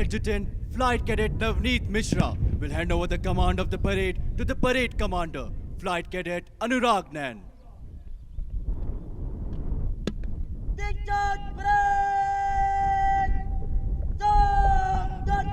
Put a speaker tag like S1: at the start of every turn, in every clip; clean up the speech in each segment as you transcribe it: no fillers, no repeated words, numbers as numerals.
S1: Adjutant Flight Cadet Navneet Mishra will hand over the command of the parade to the parade commander, Flight Cadet Anurag Nain.
S2: Diktat parade! Dum, dum.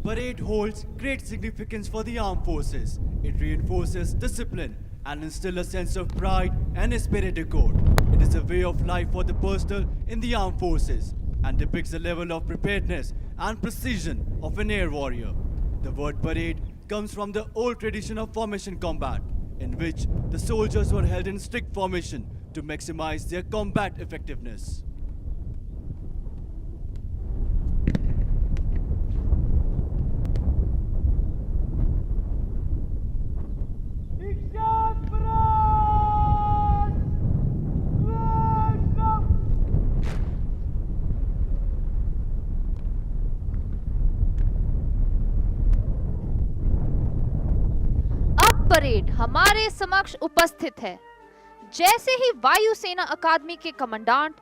S1: Parade holds great significance for the armed forces. It reinforces discipline and instills a sense of pride and esprit de corps. It is a way of life for the personnel in the armed forces and depicts the level of preparedness and precision of an air warrior. The word parade comes from the old tradition of formation combat, in which the soldiers were held in strict formation to maximize their combat effectiveness.
S2: Diktat parade! Welcome!
S3: अब parade हमारे समक्ष उपस्थित है। जैसे ही वायुसेना अकादमी के commandant,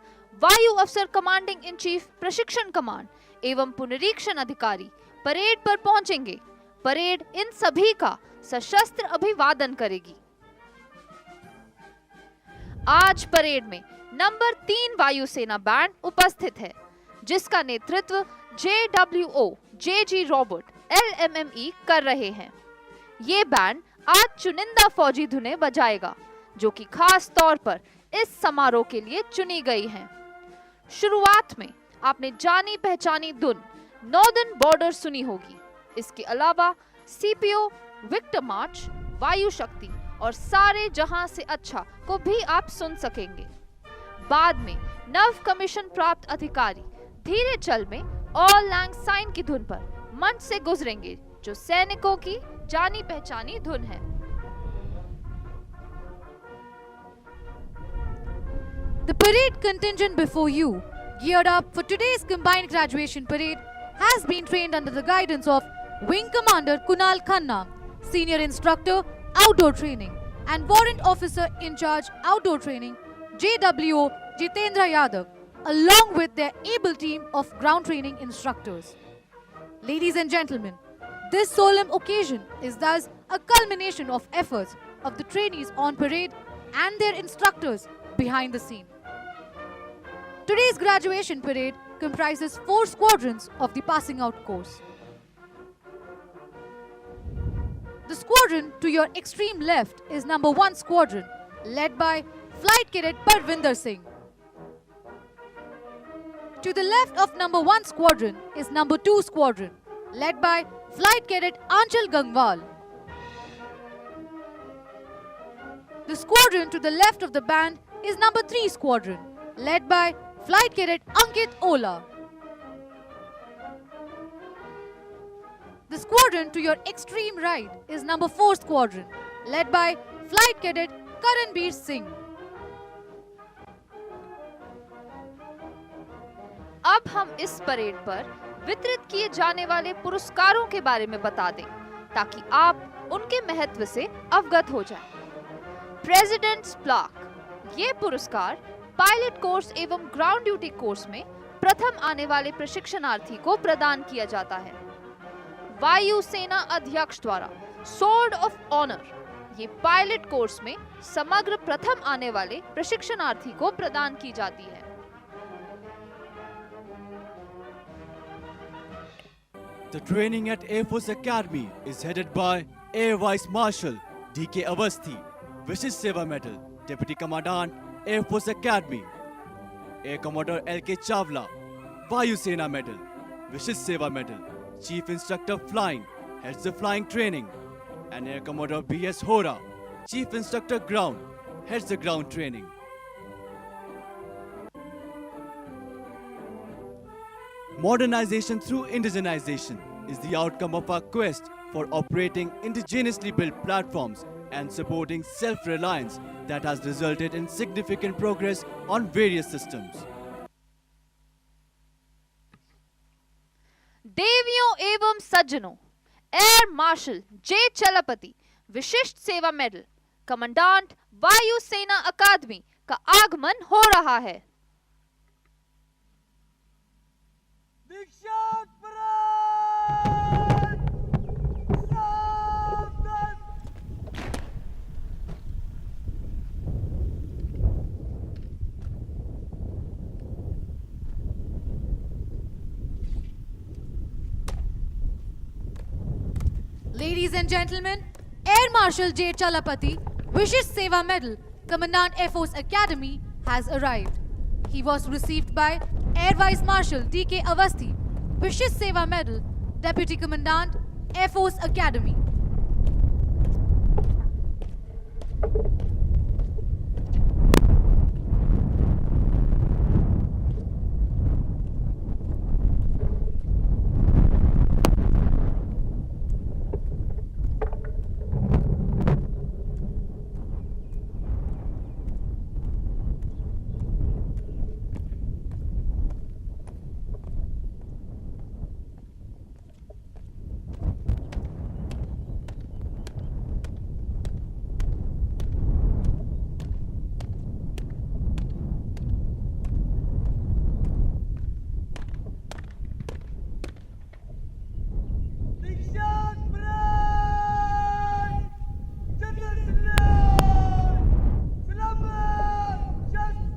S3: वायु अफसर कमांडिंग इन चीफ प्रशिक्षण कमान एवं पुनरीक्षण अधिकारी परेड पर पहुंचेंगे, परेड इन सभी का सशस्त्र अभिवादन करेगी। आज परेड में नंबर 3 वायुसेना बैंड उपस्थित है, जिसका नेतृत्व JWO JG रॉबर्ट LMME कर रहे हैं। ये बैंड आज चुनिंदा फौजी धुनें बजाएगा, जो कि खास तौर पर इस समारोह के लिए चुनी गई हैं। शुरुआत में आपने जानी पहचानी धुन नॉर्दर्न बॉर्डर सुनी होगी। इसके अलावा CPO, विक्टर मार्च, वायु शक्ति और सारे जहां से अच्छा को भी आप सुन सकेंगे। बाद में नव कमीशन प्राप्त अधिकारी धीरे चल में ऑल लैंग साइन की धुन पर मंच से गुजरेंगे, जो सैनिकों की जानी पहचानी धुन है।
S4: The parade contingent before you, geared up for today's combined graduation parade, has been trained under the guidance of Wing Commander Kunal Khanna, Senior Instructor, Outdoor Training, and Warrant Officer in Charge, Outdoor Training, JWO Jitendra Yadav, along with their able team of ground training instructors. Ladies and gentlemen, this solemn occasion is thus a culmination of efforts of the trainees on parade and their instructors behind the scene. Today's graduation parade comprises 4 squadrons of the passing out course. The squadron to your extreme left is number 1 squadron, led by Flight Cadet Parvinder Singh. To the left of number 1 squadron is number 2 squadron, led by Flight Cadet Anchal Gangwal. The squadron to the left of the band is number 3 squadron, led by Flight Cadet Ankit Ola. The squadron to your extreme right is number 4 squadron, led by Flight Cadet Karanbir Singh.
S3: अब हम इस parade पर वितरित किए जाने वाले पुरस्कारों के बारे में बता दें, ताकि आप उनके महत्व से अवगत हो जाएं। प्रेसिडेंट्स प्लाक, ये पुरस्कार पायलट कोर्स एवं ग्राउंड ड्यूटी कोर्स में प्रथम आने वाले प्रशिक्षणार्थी को प्रदान किया जाता है। वायुसेना अध्यक्ष द्वारा सोर्ड ऑफ ऑनर, ये पायलट कोर्स में समग्र प्रथम आने वाले प्रशिक्षणार्थी को प्रदान की जाती है।
S1: The training at Air Force Academy is headed by Air Vice Marshal D.K. Avasthi, Vishish Seva Medal, Deputy Commandant, Air Force Academy. Air Commodore L.K. Chawla, Vayu Sena Medal, Vishish Seva Medal, Chief Instructor Flying, heads the flying training. And Air Commodore B.S. Hora, Chief Instructor Ground, heads the ground training. Modernization through indigenization is the outcome of our quest for operating indigenously built platforms and supporting self-reliance that has resulted in significant progress on various systems.
S3: देवियों एवं सज्जनों, air marshal जे चलपति विशिष्ट सेवा medal commandant वायु सेना अकादमी का आगमन हो रहा है।
S2: दीक्षांत परेड! सावधान!
S4: Ladies and gentlemen, Air Marshal J. Chalapati, Vishish Seva Medal, Commandant Air Force Academy, has arrived. He was received by Air Vice Marshal D.K. Avasthi, Vishish Seva Medal, Deputy Commandant, Air Force Academy.
S2: दीक्षांत parade! General सलाम! सलामत! शस्त्र!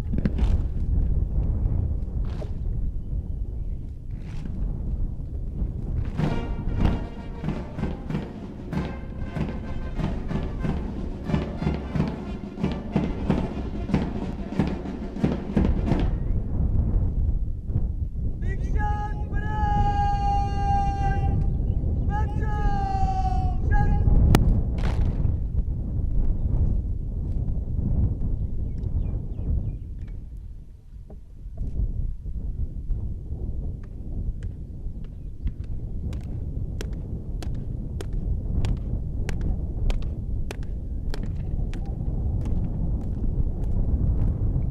S2: दीक्षांत parade! बच्चों! शस्त्र!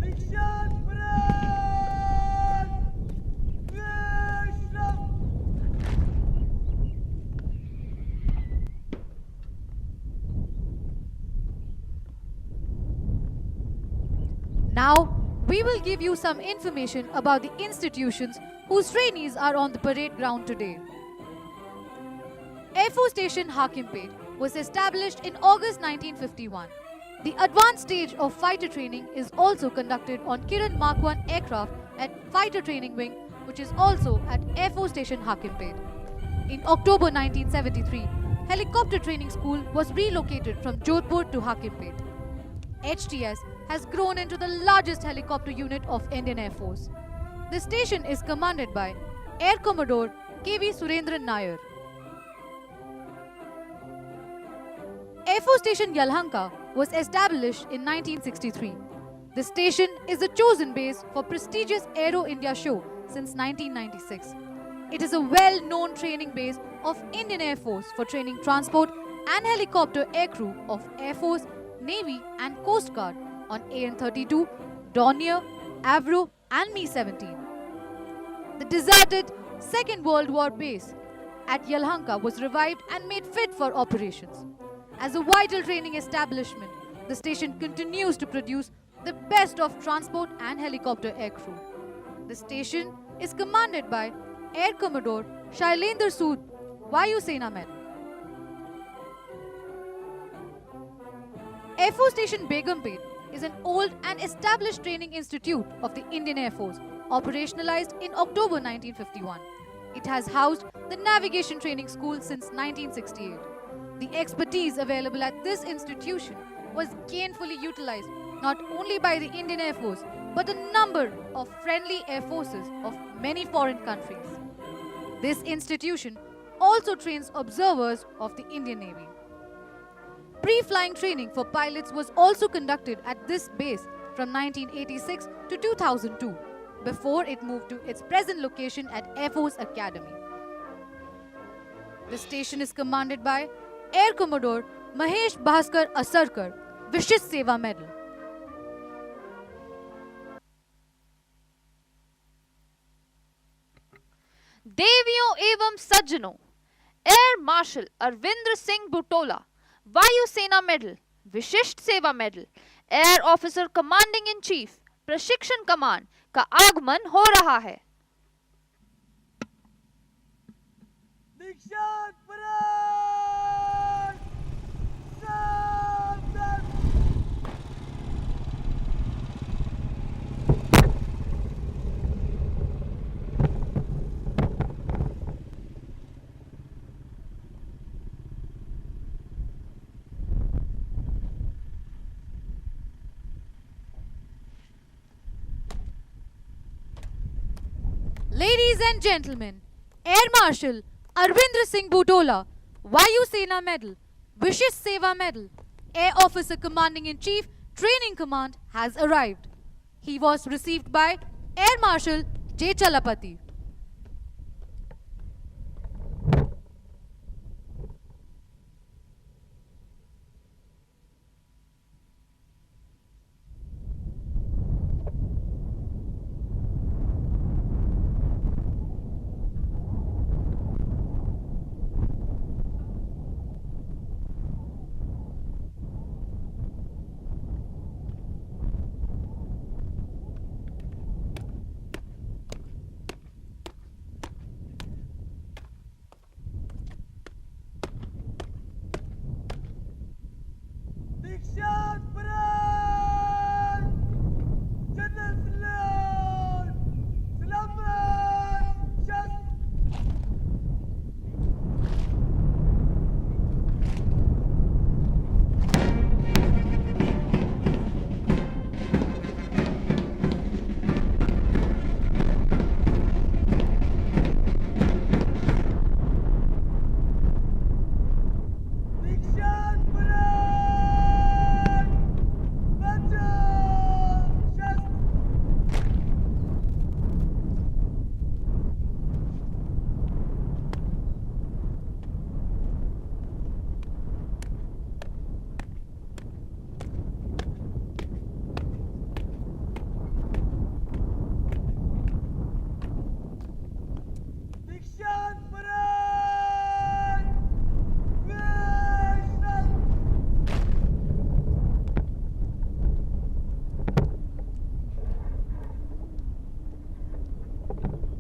S2: दीक्षांत parade! विश्राम!
S4: Now, we will give you some information about the institutions whose trainees are on the parade ground today. Air Force Station Hakimpet was established in August 1951. The advanced stage of fighter training is also conducted on Kiran Mark 1 aircraft at Fighter Training Wing, which is also at Air Force Station Hakimpet. In October 1973, Helicopter Training School was relocated from Jodhpur to Hakimpet. HTS has grown into the largest helicopter unit of Indian Air Force. The station is commanded by Air Commodore K.V. Surendran Nair. Air Force Station Yalhanka was established in 1963. The station is the chosen base for prestigious Aero India show since 1996. It is a well-known training base of Indian Air Force for training transport and helicopter aircrew of Air Force, Navy and Coast Guard on AN-32, Dornier, Avro and Mi-17. The deserted Second World War base at Yalhanka was revived and made fit for operations. As a vital training establishment, the station continues to produce the best of transport and helicopter aircrew. The station is commanded by Air Commodore Shailendra Sood, Vayu Sena Med. Air Force Station Begumpet is an old and established training institute of the Indian Air Force, operationalized in October 1951. It has housed the Navigation Training School since 1968. The expertise available at this institution was gainfully utilized not only by the Indian Air Force but a number of friendly air forces of many foreign countries. This institution also trains observers of the Indian Navy. Pre-flying training for pilots was also conducted at this base from 1986 to 2002 before it moved to its present location at Air Force Academy. The station is commanded by Air Commodore Mahesh Bhaskar Asarkar, Vishist Seva Medal.
S3: देवियों एवं सज्जनों, air marshal Arvindra Singh Butola, वायुसेना medal, विशिष्ट सेवा medal, air officer commanding in chief, प्रशिक्षण कमान का आगमन हो रहा है।
S2: दीक्षांत परेड सावधान।
S4: Ladies and gentlemen, Air Marshal Arvind Singh Butola, Vayu Sena Medal, Vishist Seva Medal, Air Officer Commanding in Chief, Training Command has arrived. He was received by Air Marshal J. Chalapati.
S2: दीक्षांत parade general सलामत शस्त्र। दीक्षांत parade बचाओ शस्त्र। दीक्षांत parade विश्राम।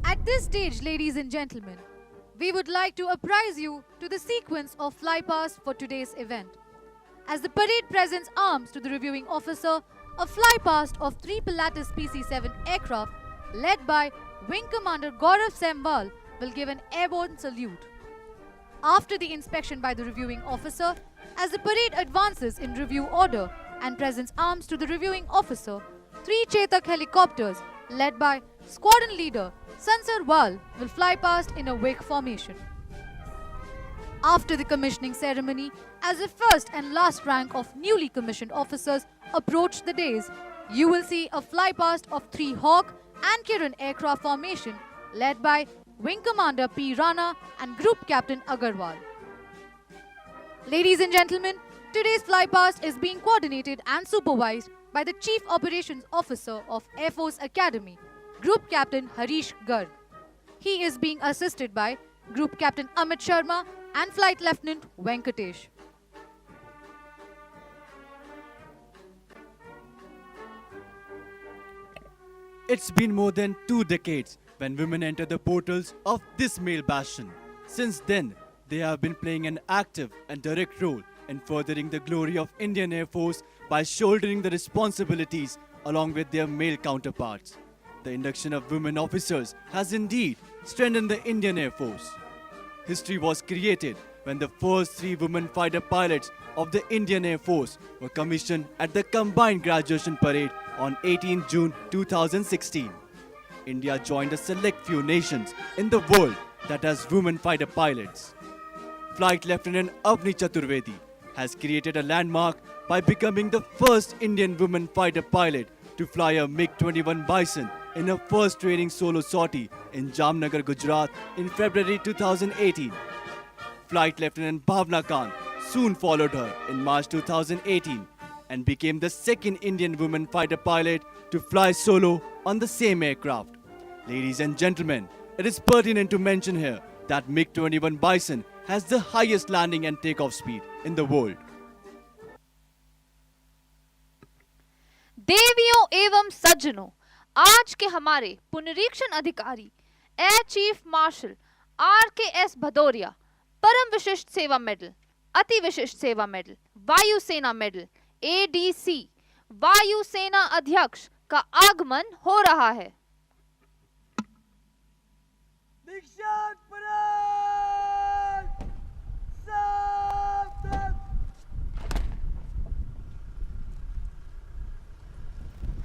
S4: At this stage, ladies and gentlemen, we would like to apprise you to the sequence of flypast for today's event. As the parade presents arms to the reviewing officer, a flypast of 3 Pilatus PC-7 aircraft led by Wing Commander Gaurav Sembal will give an airborne salute. After the inspection by the reviewing officer, as the parade advances in review order and presents arms to the reviewing officer, 3 Chetak helicopters led by squadron leader Sansar Wal will fly past in a wake formation. After the commissioning ceremony, as the first and last rank of newly commissioned officers approach the dais, you will see a fly past of 3 Hawk and Kiran aircraft formation led by Wing Commander P. Rana and Group Captain Agarwal. Ladies and gentlemen, today's flypast is being coordinated and supervised by the Chief Operations Officer of Air Force Academy, Group Captain Harish Garg. He is being assisted by Group Captain Amit Sharma and Flight Lieutenant Venkatesh.
S1: It's been more than 2 decades when women enter the portals of this male bastion. Since then, they have been playing an active and direct role in furthering the glory of Indian Air Force by shouldering the responsibilities along with their male counterparts. The induction of women officers has indeed strengthened the Indian Air Force. History was created when the first 3 women fighter pilots of the Indian Air Force were commissioned at the Combined Graduation Parade on 18 June 2016. India joined a select few nations in the world that has women fighter pilots. Flight Lieutenant Avni Chaturvedi has created a landmark by becoming the first Indian woman fighter pilot to fly a MiG-21 Bison in her first training solo sortie in Jamnagar, Gujarat in February 2018. Flight Lieutenant Bhavna Khan soon followed her in March 2018 and became the second Indian woman fighter pilot to fly solo on the same aircraft. Ladies and gentlemen, it is pertinent to mention here that MiG-21 Bison has the highest landing and takeoff speed in the world.
S3: देवियों एवं सज्जनों, आज के हमारे पुनरीक्षण अधिकारी air chief marshal RKS Bhadauria परम विशिष्ट सेवा मेडल, अति विशिष्ट सेवा मेडल, वायुसेना मेडल, ADC, वायुसेना अध्यक्ष का आगमन हो रहा है।
S2: दीक्षांत परेड सावधान।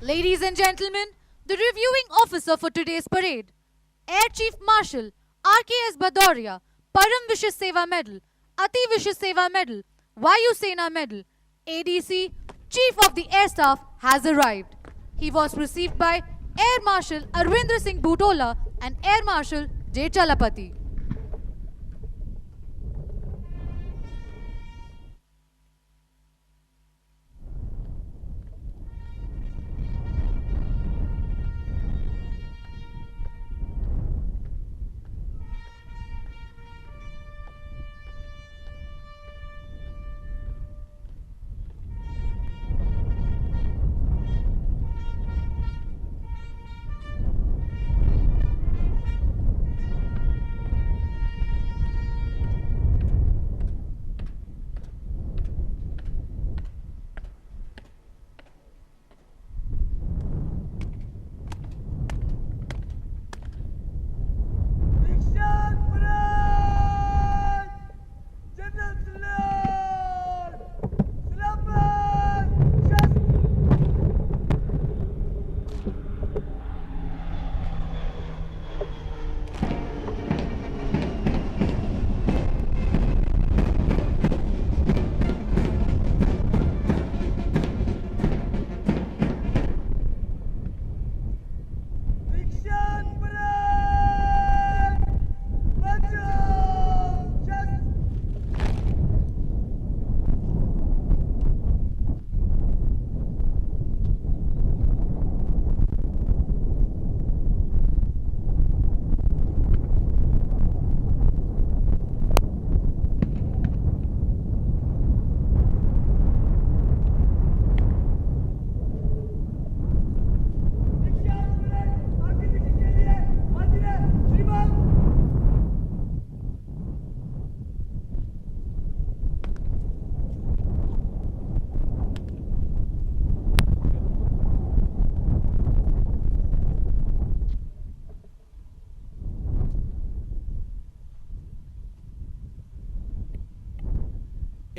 S4: Ladies and gentlemen, the reviewing officer for today's parade, Air Chief Marshal RKS Bhadauria, Param Vishis Seva Medal, Ati Vishis Seva Medal, Vayu Sena Medal, ADC, Chief of the Air Staff has arrived. He was received by Air Marshal Arvinder Singh Butola and Air Marshal J. Chalapati.
S2: दीक्षांत parade general सलाम सलामत शस्त्र। दीक्षांत parade बचाओ शस्त्र। दीक्षांत parade आगे दिखने के लिए हाजिर है श्रीमान।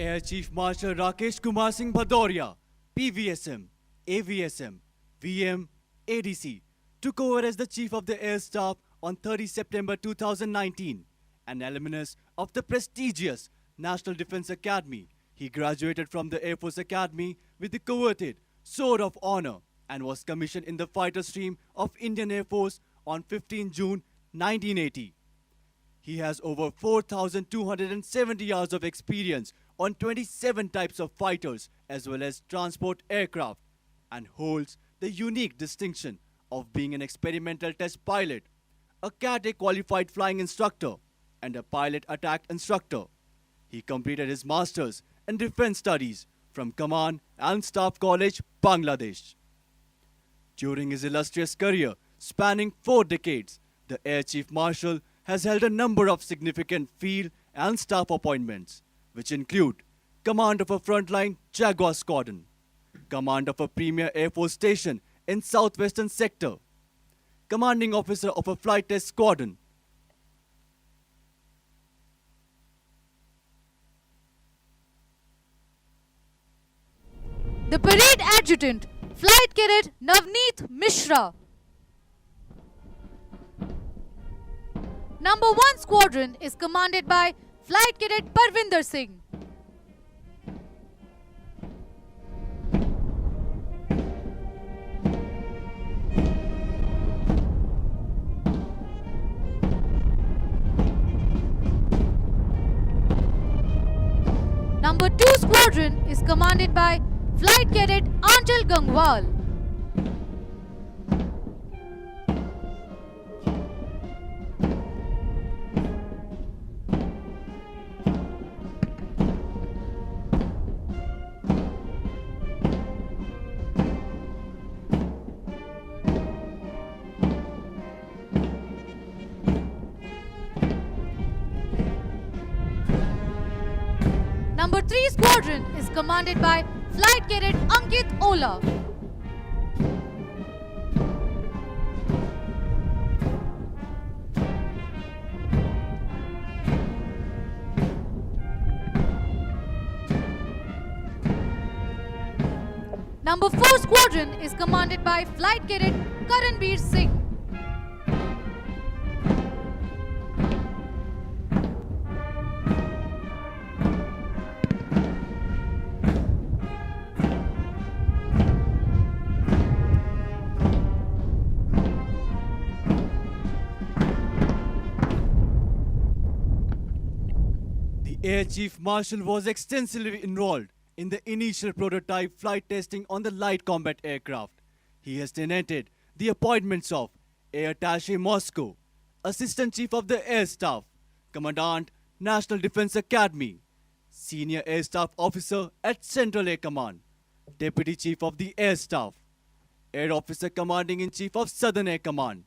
S1: Air Chief Marshal Rakesh Kumar Singh Bhadauria, PVSM, AVSM, VM, ADC, took over as the Chief of the Air Staff on 30 September 2019. An alumnus of the prestigious National Defense Academy, he graduated from the Air Force Academy with the coveted Sword of Honor and was commissioned in the fighter stream of Indian Air Force on 15 June 1980. He has over 4,270 hours of experience on 27 types of fighters as well as transport aircraft and holds the unique distinction of being an experimental test pilot, a Cat A qualified flying instructor, and a pilot attack instructor. He completed his master's in defense studies from Command and Staff College, Bangladesh. During his illustrious career spanning 4 decades, the Air Chief Marshal has held a number of significant field and staff appointments, which include command of a frontline Jaguar squadron, command of a premier Air Force station in southwestern sector, commanding officer of a flight test squadron.
S4: The parade adjutant, Flight Cadet Navneet Mishra. Number 1 squadron is commanded by Flight Cadet Parvinder Singh. Number Number 2 Squadron is commanded by Flight Cadet Anchal Gangwal. Number 3 Squadron is commanded by Flight Cadet Ankit Ola. Number 4 Squadron is commanded by Flight Cadet Karanbir Singh.
S1: The Air Chief Marshal was extensively involved in the initial prototype flight testing on the light combat aircraft. He has tenanted the appointments of Air Attaché Moscow, Assistant Chief of the Air Staff, Commandant National Defense Academy, Senior Air Staff Officer at Central Air Command, Deputy Chief of the Air Staff, Air Officer Commanding-in-Chief of Southern Air Command,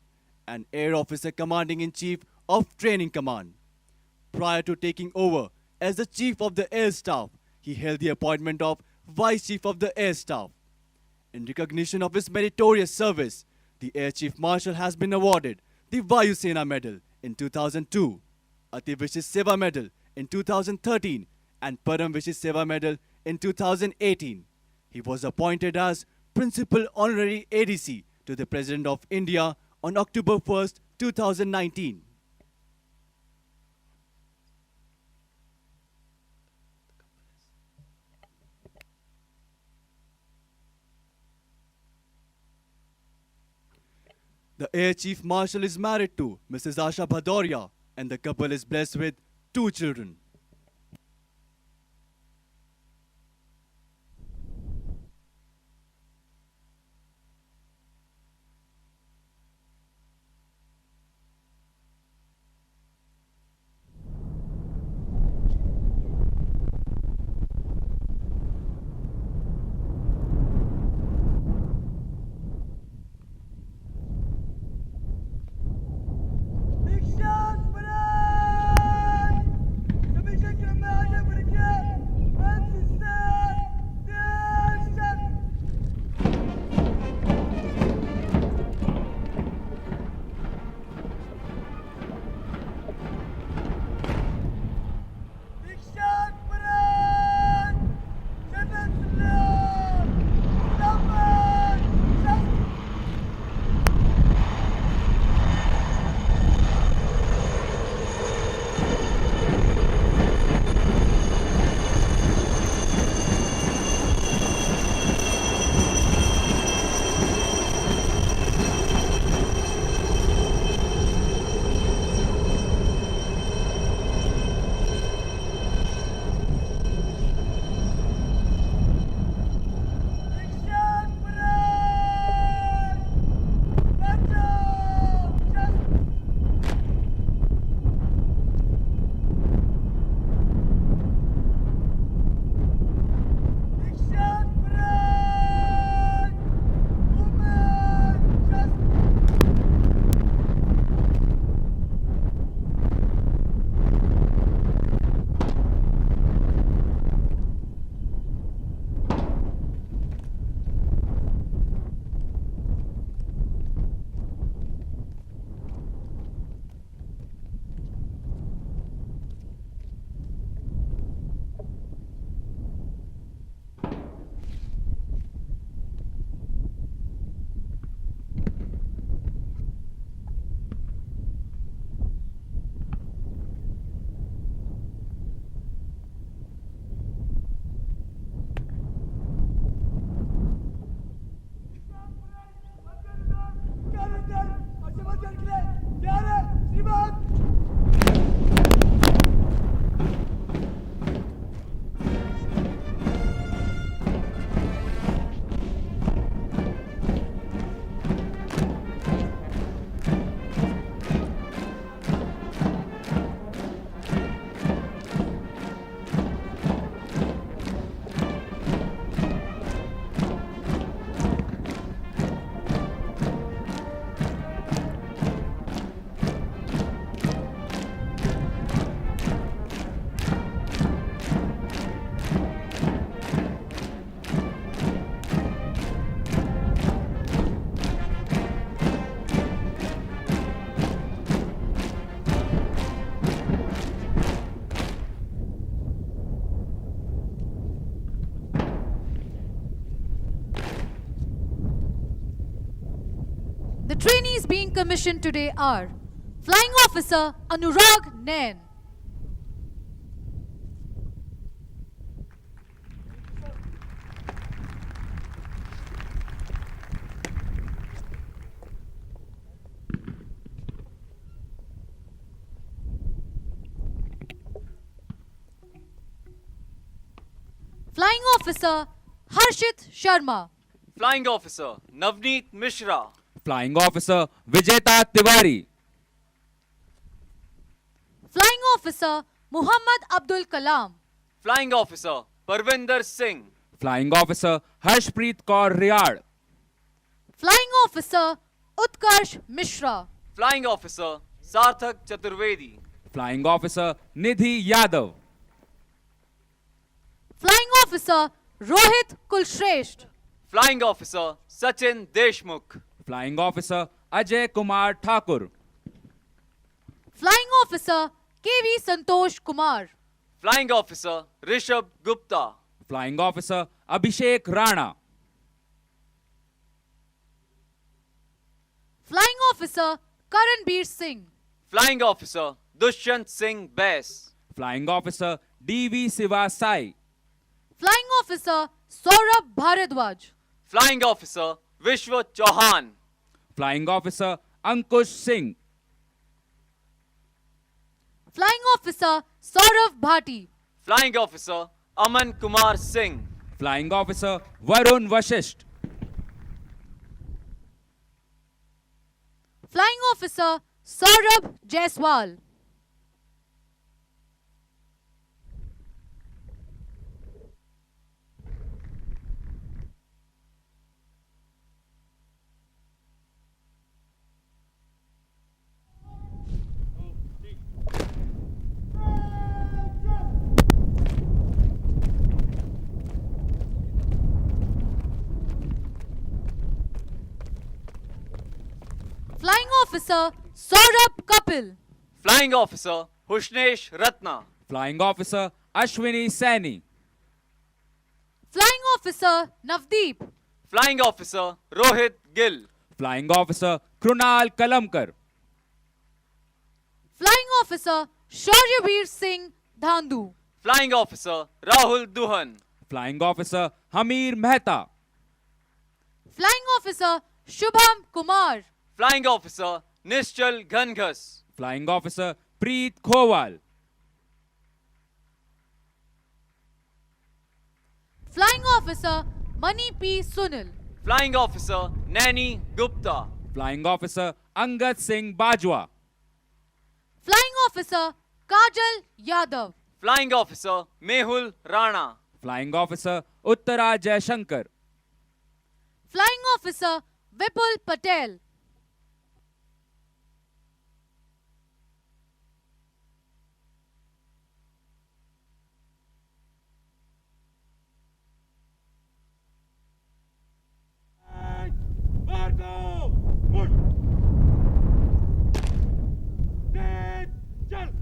S1: and Air Officer Commanding-in-Chief of Training Command. Prior to taking over as the Chief of the Air Staff, he held the appointment of Vice Chief of the Air Staff. In recognition of his meritorious service, the Air Chief Marshal has been awarded the Vayu Sena Medal in 2002, Ati Vishish Seva Medal in 2013, and Param Vishish Seva Medal in 2018. He was appointed as Principal Honorary ADC to the President of India on October 1st, 2019. The Air Chief Marshal is married to Mrs. Asha Bhadoria, and the couple is blessed with 2 children.
S2: Big shots, parade! The
S4: The trainees being commissioned today are Flying Officer Anurag Nain, Flying Officer Harshit Sharma,
S5: Flying Officer Navneet Mishra,
S6: Flying Officer Vijeta Tiwari,
S4: Flying Officer Muhammad Abdul Kalam,
S5: Flying Officer Parvinder Singh,
S6: Flying Officer Harshpreet Kaur Riyad,
S4: Flying Officer Utkarsh Mishra,
S5: Flying Officer Sarthak Chaturvedi,
S6: Flying Officer Nidhi Yadav,
S4: Flying Officer Rohit Kulshresht,
S5: Flying Officer Sachin Deshmukh,
S6: Flying Officer Ajay Kumar Thakur,
S4: Flying Officer KV Santosh Kumar,
S5: Flying Officer Rishabh Gupta,
S6: Flying Officer Abhishek Rana,
S4: Flying Officer Karanbir Singh,
S5: Flying Officer Dushyant Singh Bais,
S6: Flying Officer D.V. Siva Sai,
S4: Flying Officer Saurabh Bharadwaj,
S5: Flying Officer Vishwa Chauhan,
S6: Flying Officer Ankush Singh,
S4: Flying Officer Saurav Bhati,
S5: Flying Officer Aman Kumar Singh,
S6: Flying Officer Varun Vashisht,
S4: Flying Officer Saurabh Jaiswal, Flying Officer Saurabh Kapil,
S5: Flying Officer Hushnesh Ratna,
S6: Flying Officer Ashwini Saini,
S4: Flying Officer Navdeep,
S5: Flying Officer Rohit Gill,
S6: Flying Officer Krunal Kalamkar,
S4: Flying Officer Shauryabir Singh Dhandu,
S5: Flying Officer Rahul Duhan,
S6: Flying Officer Hamir Mehta,
S4: Flying Officer Shubham Kumar,
S5: Flying Officer Nischal Ghanghas,
S6: Flying Officer Preet Khowal,
S4: Flying Officer Mani P. Sunil,
S5: Flying Officer Nani Gupta,
S6: Flying Officer Angad Singh Bajwa,
S4: Flying Officer Kajal Yadav,
S5: Flying Officer Mehul Rana,
S6: Flying Officer Uttara Jaishankar,
S4: Flying Officer Vipul Patel,
S2: Marco! Push! Dead! Jump!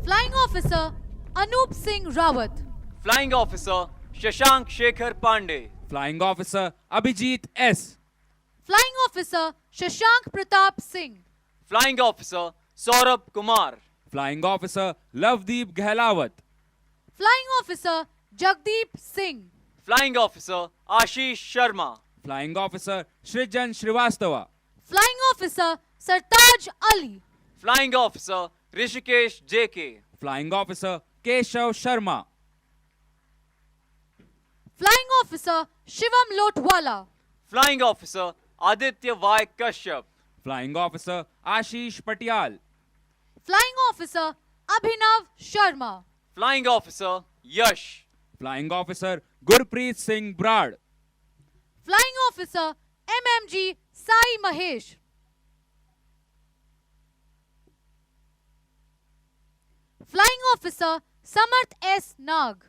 S4: Flying Officer Anup Singh Rawat,
S5: Flying Officer Shashank Shekhar Pandey,
S6: Flying Officer Abhijit S,
S4: Flying Officer Shashank Pratap Singh,
S5: Flying Officer Saurabh Kumar,
S6: Flying Officer Lavdeep Gehlawat,
S4: Flying Officer Jagdeep Singh,
S5: Flying Officer Ashish Sharma,
S6: Flying Officer Shrijan Shrivastava,
S4: Flying Officer Sartaj Ali,
S5: Flying Officer Rishikesh JK,
S6: Flying Officer Keshav Sharma,
S4: Flying Officer Shivam Lotwala,
S5: Flying Officer Aditya Y Kashyap,
S6: Flying Officer Ashish Patial,
S4: Flying Officer Abhinav Sharma,
S5: Flying Officer Yash,
S6: Flying Officer Gurpreet Singh Brad,
S4: Flying Officer MMG Sai Mahesh, Flying Officer Samarth S. Nag,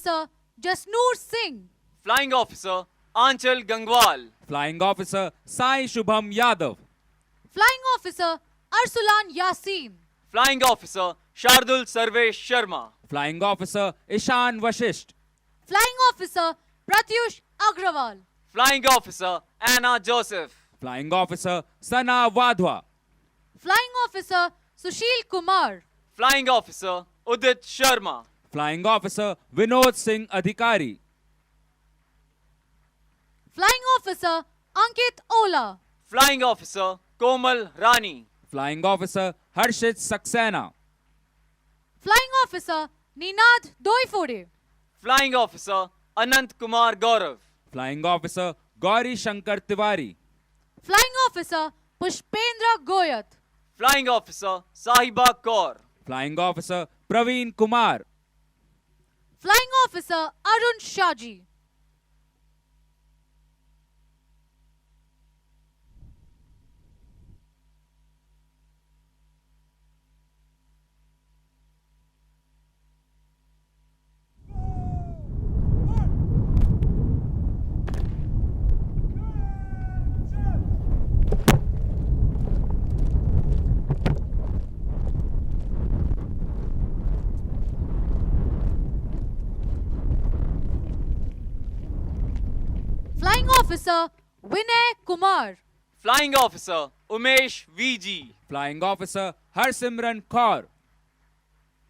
S4: Officer Jasnoor Singh.
S5: Flying Officer Anchal Gangwal.
S6: Flying Officer Sai Shubham Yadav.
S4: Flying Officer Arsulan Yasin.
S5: Flying Officer Shardul Sarvesh Sharma.
S6: Flying Officer Ishan Vashisht.
S4: Flying Officer Pratyush Agrawal.
S5: Flying Officer Anna Joseph.
S6: Flying Officer Sana Wadhwa.
S4: Flying Officer Sushil Kumar.
S5: Flying Officer Udit Sharma.
S6: Flying Officer Vinod Singh Adhikari.
S4: Flying Officer Ankit Ola.
S5: Flying Officer Komal Rani.
S6: Flying Officer Harshit Saxena.
S4: Flying Officer Ninad Doifode.
S5: Flying Officer Anant Kumar Gaurav.
S6: Flying Officer Gauri Shankar Tiwari.
S4: Flying Officer Pushpendra Goyat.
S5: Flying Officer Sahiba Kaur.
S6: Flying Officer Praveen Kumar.
S4: Flying Officer Arun Shaji. Flying Officer Vinay Kumar.
S5: Flying Officer Umesh VG.
S6: Flying Officer Harsimran Kaur.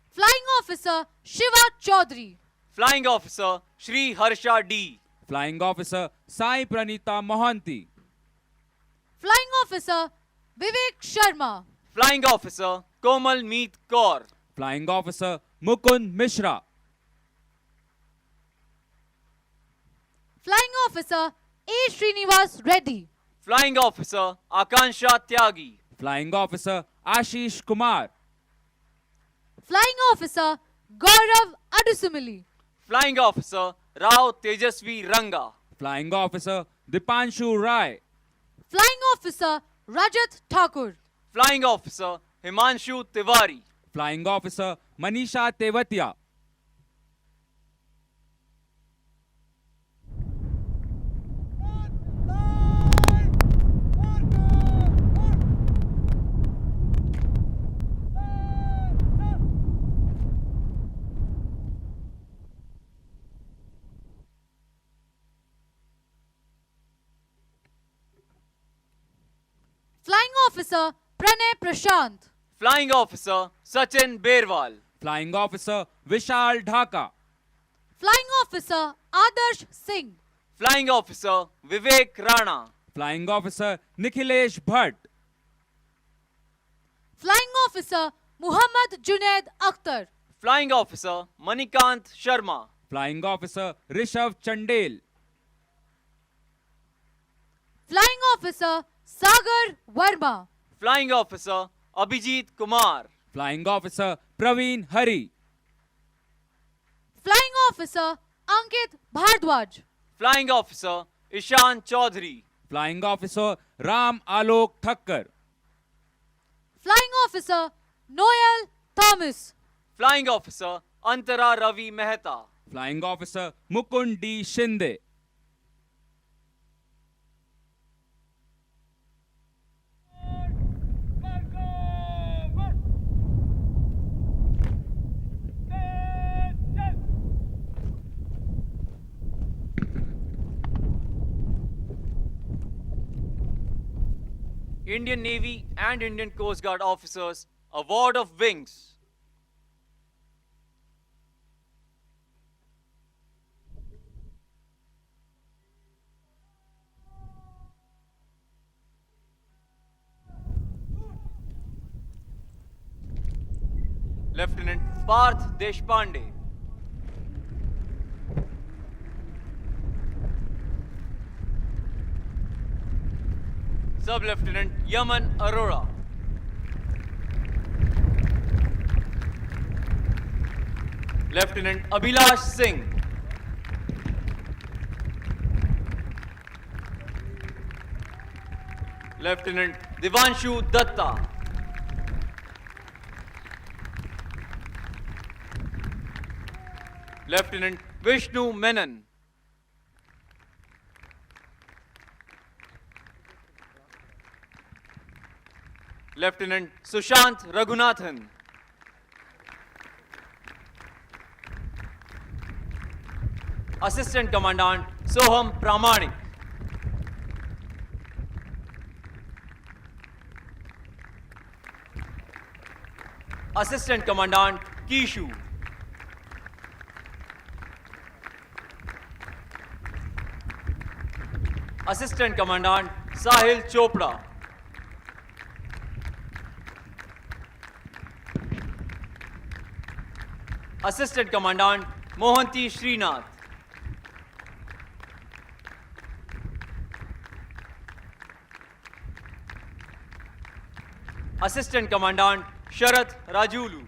S4: Flying Officer Shiva Chaudhary.
S5: Flying Officer Shri Harsha D.
S6: Flying Officer Sai Pranita Mohanty.
S4: Flying Officer Vivek Sharma.
S5: Flying Officer Komal Meet Kaur.
S6: Flying Officer Mukund Mishra.
S4: Flying Officer A. Srinivas Reddy.
S5: Flying Officer Akansha Tyagi.
S6: Flying Officer Ashish Kumar.
S4: Flying Officer Gaurav Adusumili.
S5: Flying Officer Rao Tejasvi Ranga.
S6: Flying Officer Dipanshu Rai.
S4: Flying Officer Rajat Thakur.
S5: Flying Officer Himanshu Tiwari.
S6: Flying Officer Manisha Tewatia.
S4: Flying Officer Pranay Prashant.
S5: Flying Officer Sachin Berwal.
S6: Flying Officer Vishal Dhaka.
S4: Flying Officer Adarsh Singh.
S5: Flying Officer Vivek Rana.
S6: Flying Officer Nikhilesh Bhatt.
S4: Flying Officer Muhammad Junaid Akhtar.
S5: Flying Officer Manikant Sharma.
S6: Flying Officer Rishabh Chandel.
S4: Flying Officer Sagar Verma.
S5: Flying Officer Abhijit Kumar.
S6: Flying Officer Praveen Hari.
S4: Flying Officer Ankit Bhardwaj.
S5: Flying Officer Ishan Chaudhary.
S6: Flying Officer Ram Alok Thakkar.
S4: Flying Officer Noel Thomas.
S5: Flying Officer Antara Ravi Mehta.
S6: Flying Officer Mukund D. Shinde.
S5: Indian Navy and Indian Coast Guard officers Award of Wings. Lieutenant Parth Deshpande. Sub-Lieutenant Yaman Arora. Lieutenant Abhilash Singh. Lieutenant Divanshu Datta. Lieutenant Vishnu Menon. Lieutenant Sushant Raghunathan. Assistant Commandant Soham Pramanik. Assistant Commandant Kishu. Assistant Commandant Sahil Chopra. Assistant Commandant Mohanty Srinath. Assistant Commandant Sharath Rajulu.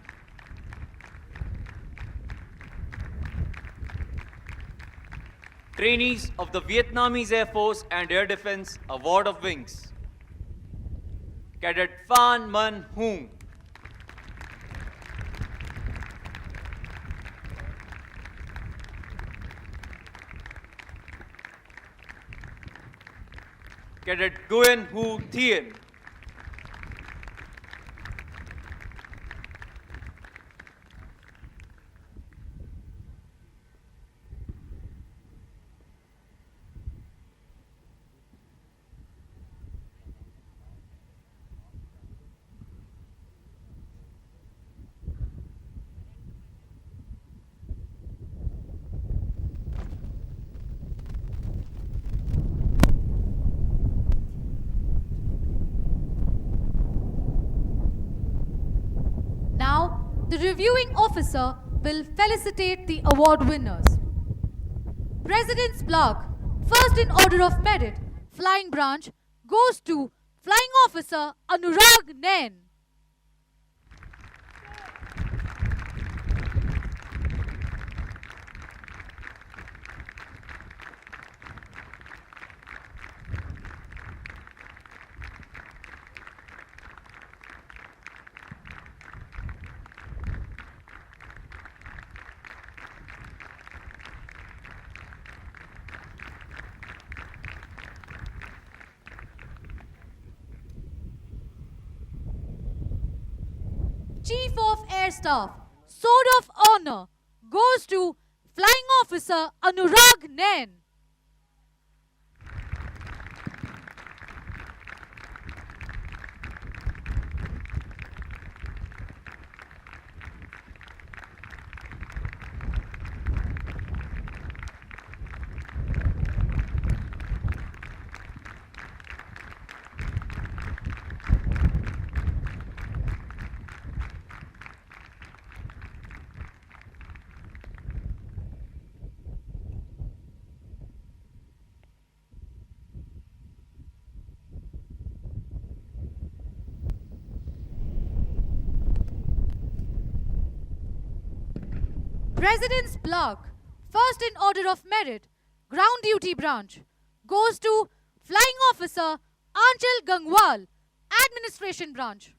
S5: Trainees of the Vietnamese Air Force and Air Defense Award of Wings. Cadet Phan Man Hoong. Cadet Nguyen Hu Thien.
S4: Now, the reviewing officer will felicitate the award winners. President's Block, first in order of merit, Flying Branch, goes to Flying Officer Anurag Nain. Chief of Air Staff, Sword of Honor, goes to Flying Officer Anurag Nain. President's Block, first in order of merit, Ground Duty Branch, goes to Flying Officer Anchal Gangwal, Administration Branch.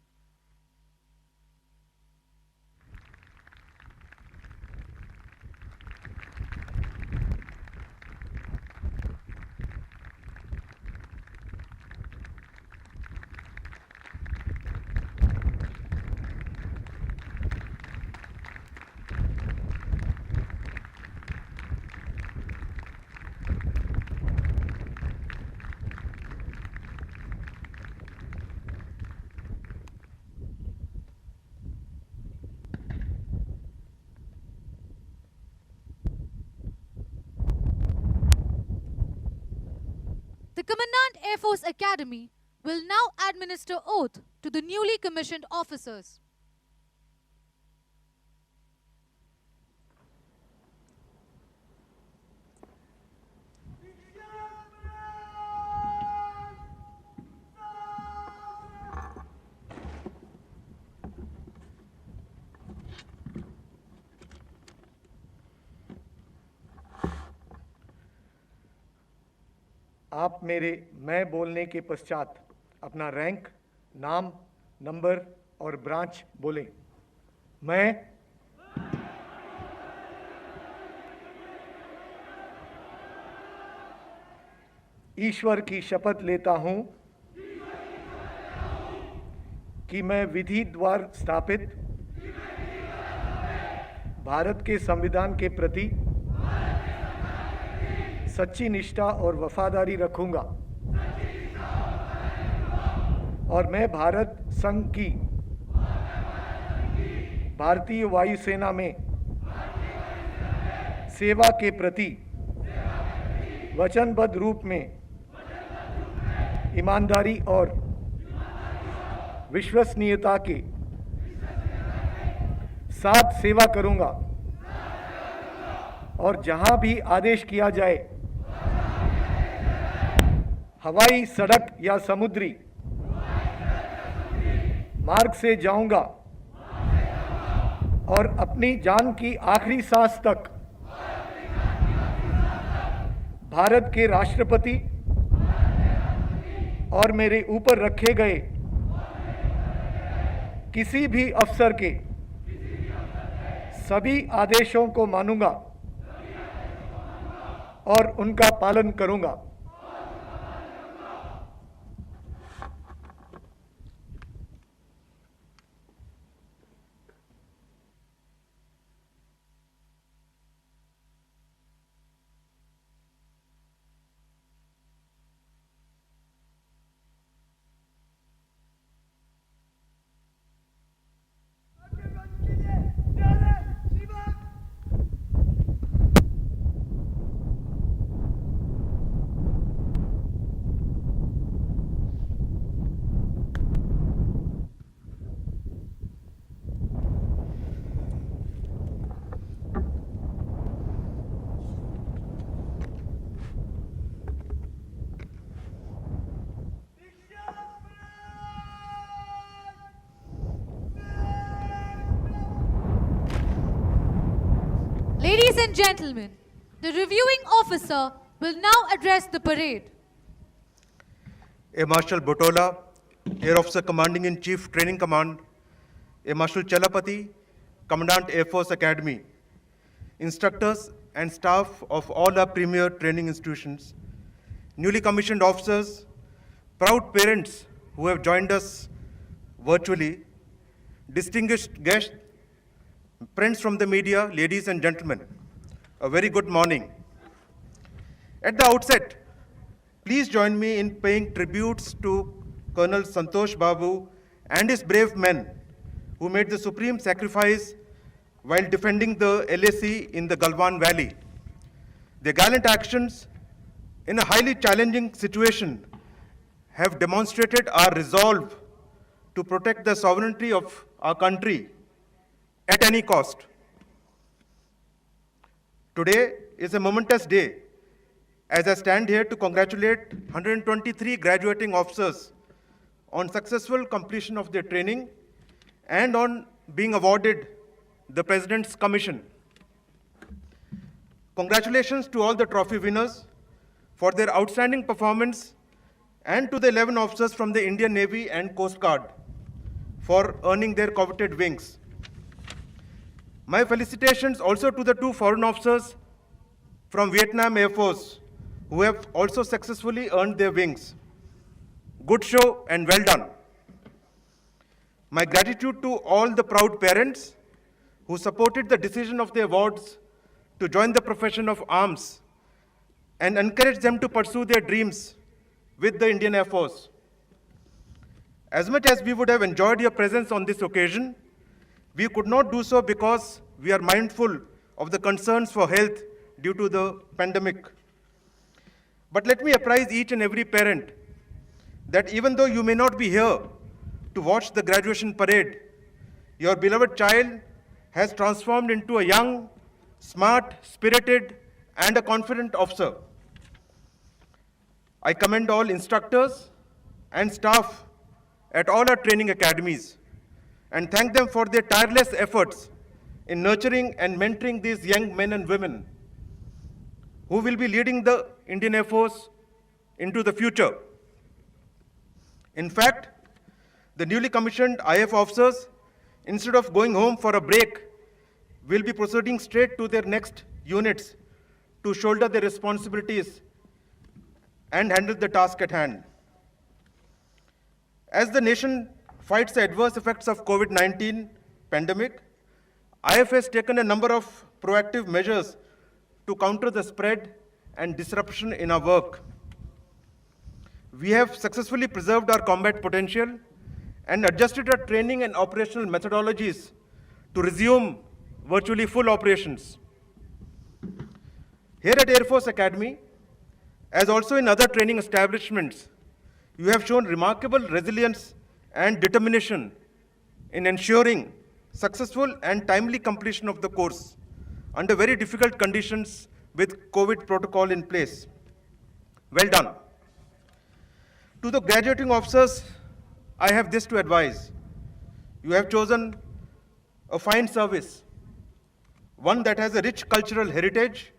S4: The Commandant Air Force Academy will now administer oath to the newly commissioned officers.
S7: आप मेरे मैं बोलने के पश्चात अपना rank, नाम, number और branch बोलें। मैं ईश्वर की शपथ लेता हूं कि मैं विधि द्वारा स्थापित भारत के संविधान के प्रति सच्ची निष्ठा और वफादारी रखूंगा और मैं भारत संघ की भारतीय वायुसेना में सेवा के प्रति वचनबद्ध रूप में ईमानदारी और विश्वसनीयता के साथ सेवा करूंगा और जहां भी आदेश किया जाए हवाई, सड़क या समुद्री मार्ग से जाऊंगा और अपनी जान की आखिरी सांस तक भारत के राष्ट्रपति और मेरे ऊपर रखे गए किसी भी अफसर के सभी आदेशों को मानूंगा और उनका पालन करूंगा।
S4: Ladies and gentlemen, the reviewing officer will now address the parade.
S8: Air Marshal Botola, Air Officer Commanding in Chief Training Command, Air Marshal Chalapati, Commandant Air Force Academy, instructors and staff of all our premier training institutions, newly commissioned officers, proud parents who have joined us virtually, distinguished guests, friends from the media, ladies and gentlemen, a very good morning. At the outset, please join me in paying tributes to Colonel Santosh Babu and his brave men who made the supreme sacrifice while defending the LAC in the Galwan Valley. Their gallant actions in a highly challenging situation have demonstrated our resolve to protect the sovereignty of our country at any cost. Today is a momentous day as I stand here to congratulate 123 graduating officers on successful completion of their training and on being awarded the President's Commission. Congratulations to all the trophy winners for their outstanding performance and to the 11 officers from the Indian Navy and Coast Guard for earning their coveted wings. My felicitations also to the 2 foreign officers from Vietnam Air Force who have also successfully earned their wings. Good show and well done. My gratitude to all the proud parents who supported the decision of the awards to join the profession of arms and encouraged them to pursue their dreams with the Indian Air Force. As much as we would have enjoyed your presence on this occasion, we could not do so because we are mindful of the concerns for health due to the pandemic. But let me apprise each and every parent that even though you may not be here to watch the graduation parade, your beloved child has transformed into a young, smart, spirited, and a confident officer. I commend all instructors and staff at all our training academies and thank them for their tireless efforts in nurturing and mentoring these young men and women who will be leading the Indian Air Force into the future. In fact, the newly commissioned IF officers, instead of going home for a break, will be proceeding straight to their next units to shoulder their responsibilities and handle the task at hand. As the nation fights the adverse effects of COVID-19 pandemic, IF has taken a number of proactive measures to counter the spread and disruption in our work. We have successfully preserved our combat potential and adjusted our training and operational methodologies to resume virtually full operations. Here at Air Force Academy, as also in other training establishments, you have shown remarkable resilience and determination in ensuring successful and timely completion of the course under very difficult conditions with COVID protocol in place. Well done. To the graduating officers, I have this to advise. You have chosen a fine service, one that has a rich cultural heritage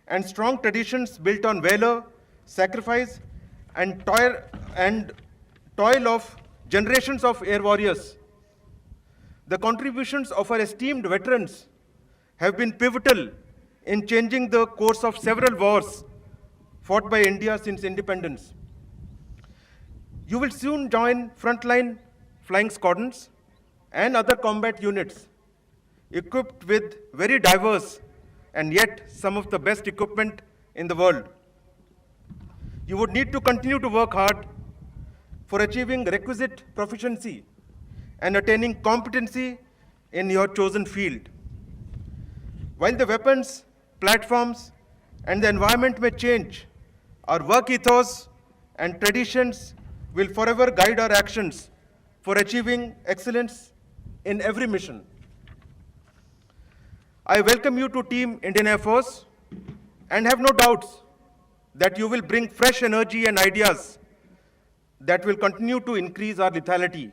S8: and strong traditions built on valor, sacrifice, and toil of generations of air warriors. The contributions of our esteemed veterans have been pivotal in changing the course of several wars fought by India since independence. You will soon join frontline flying squadrons and other combat units equipped with very diverse and yet some of the best equipment in the world. You would need to continue to work hard for achieving requisite proficiency and attaining competency in your chosen field. While the weapons, platforms, and the environment may change, our work ethos and traditions will forever guide our actions for achieving excellence in every mission. I welcome you to Team Indian Air Force and have no doubts that you will bring fresh energy and ideas that will continue to increase our lethality.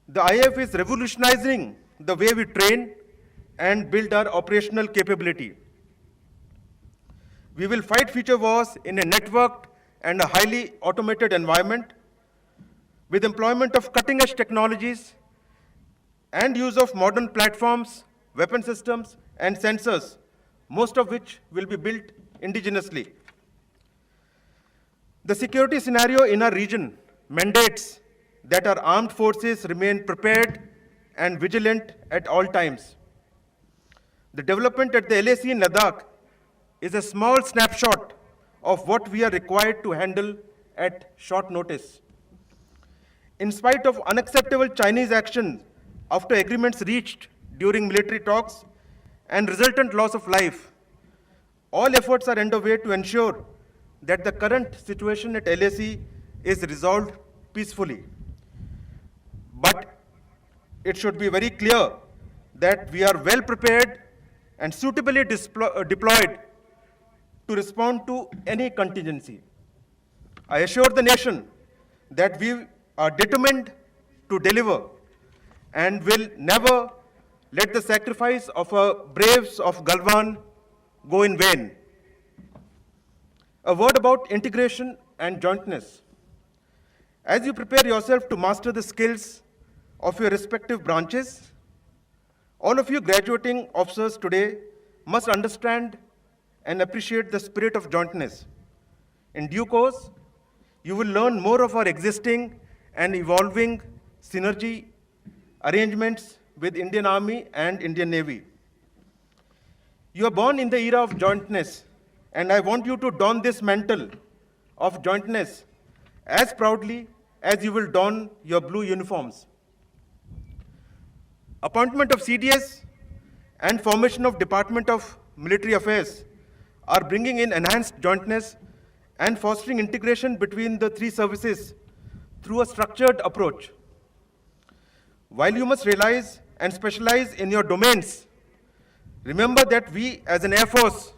S8: The IF is revolutionizing the way we train and build our operational capability. We will fight future wars in a networked and a highly automated environment with employment of cutting-edge technologies and use of modern platforms, weapon systems, and sensors, most of which will be built indigenously. The security scenario in our region mandates that our armed forces remain prepared and vigilant at all times. The development at the LAC in Ladakh is a small snapshot of what we are required to handle at short notice. In spite of unacceptable Chinese action after agreements reached during military talks and resultant loss of life, all efforts are underway to ensure that the current situation at LAC is resolved peacefully. But it should be very clear that we are well prepared and suitably deployed to respond to any contingency. I assure the nation that we are determined to deliver and will never let the sacrifice of our braves of Galwan go in vain. A word about integration and jointness. As you prepare yourself to master the skills of your respective branches, all of you graduating officers today must understand and appreciate the spirit of jointness. In due course, you will learn more of our existing and evolving synergy arrangements with Indian Army and Indian Navy. You are born in the era of jointness, and I want you to don this mantle of jointness as proudly as you will don your blue uniforms. Appointment of CDS and formation of Department of Military Affairs are bringing in enhanced jointness and fostering integration between the three services through a structured approach. While you must realize and specialize in your domains, remember that we as an Air Force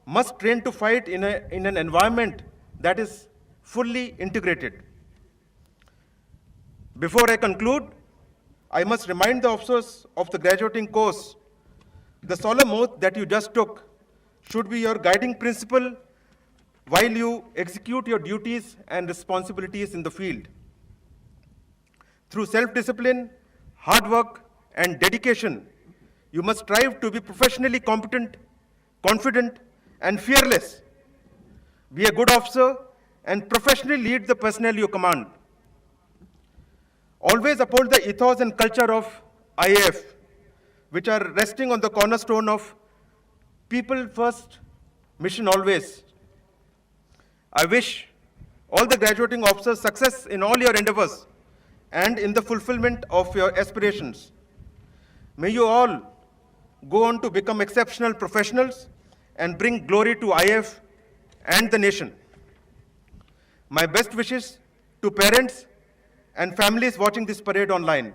S8: must train to fight in an environment that is fully integrated. Before I conclude, I must remind the officers of the graduating course, the solemn oath that you just took should be your guiding principle while you execute your duties and responsibilities in the field. Through self-discipline, hard work, and dedication, you must strive to be professionally competent, confident, and fearless. Be a good officer and professionally lead the personnel you command. Always uphold the ethos and culture of IAF, which are resting on the cornerstone of people first, mission always. I wish all the graduating officers success in all your endeavors and in the fulfillment of your aspirations. May you all go on to become exceptional professionals and bring glory to IAF and the nation. My best wishes to parents and families watching this parade online.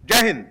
S8: Jai Hind.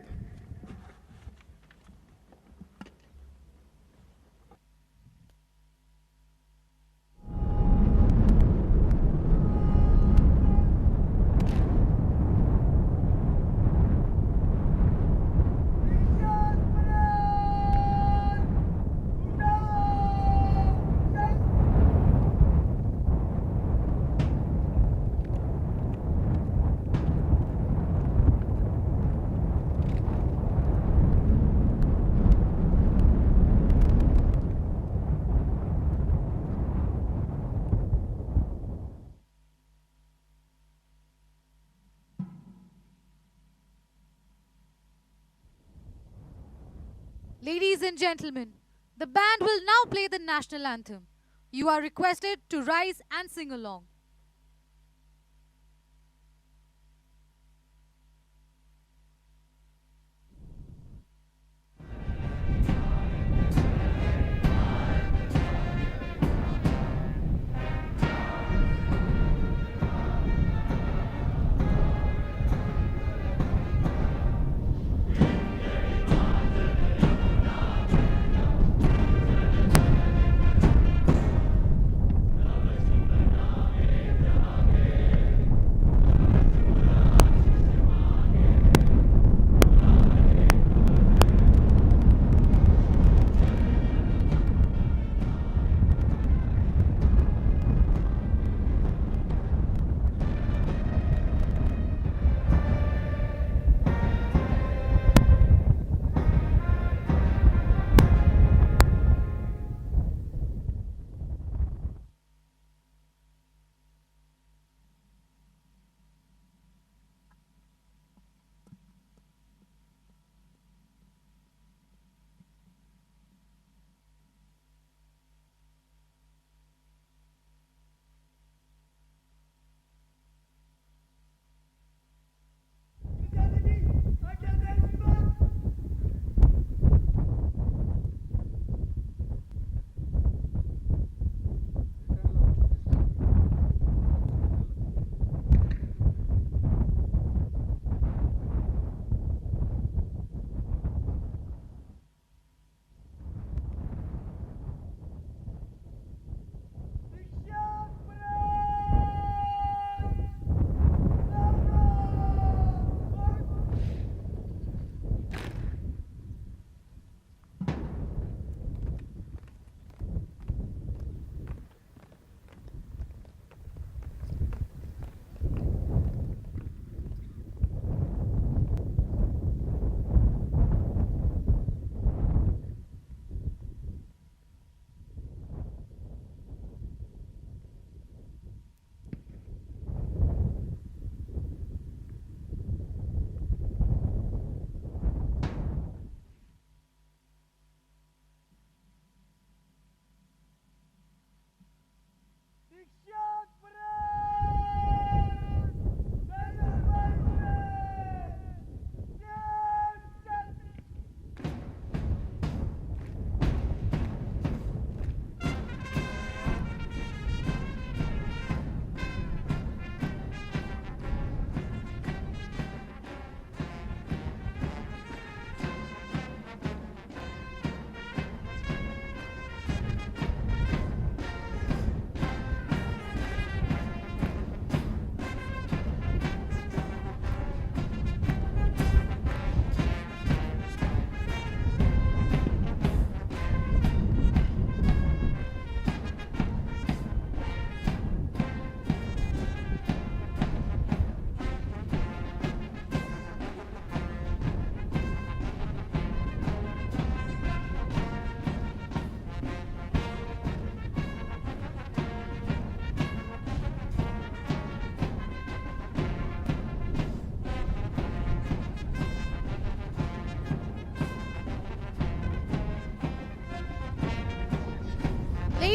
S4: Ladies and gentlemen, the band will now play the national anthem. You are requested to rise and sing along.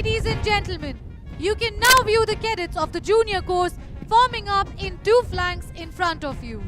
S4: Ladies and gentlemen, you can now view the cadets of the junior course forming up in two flanks in front of you.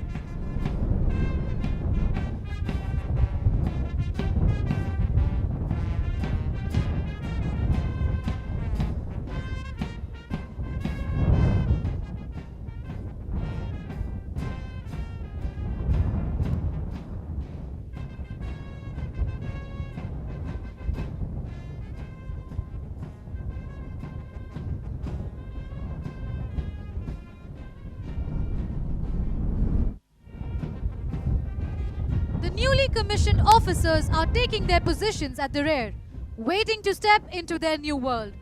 S4: The newly commissioned officers are taking their positions at the rear, waiting to step into their new world.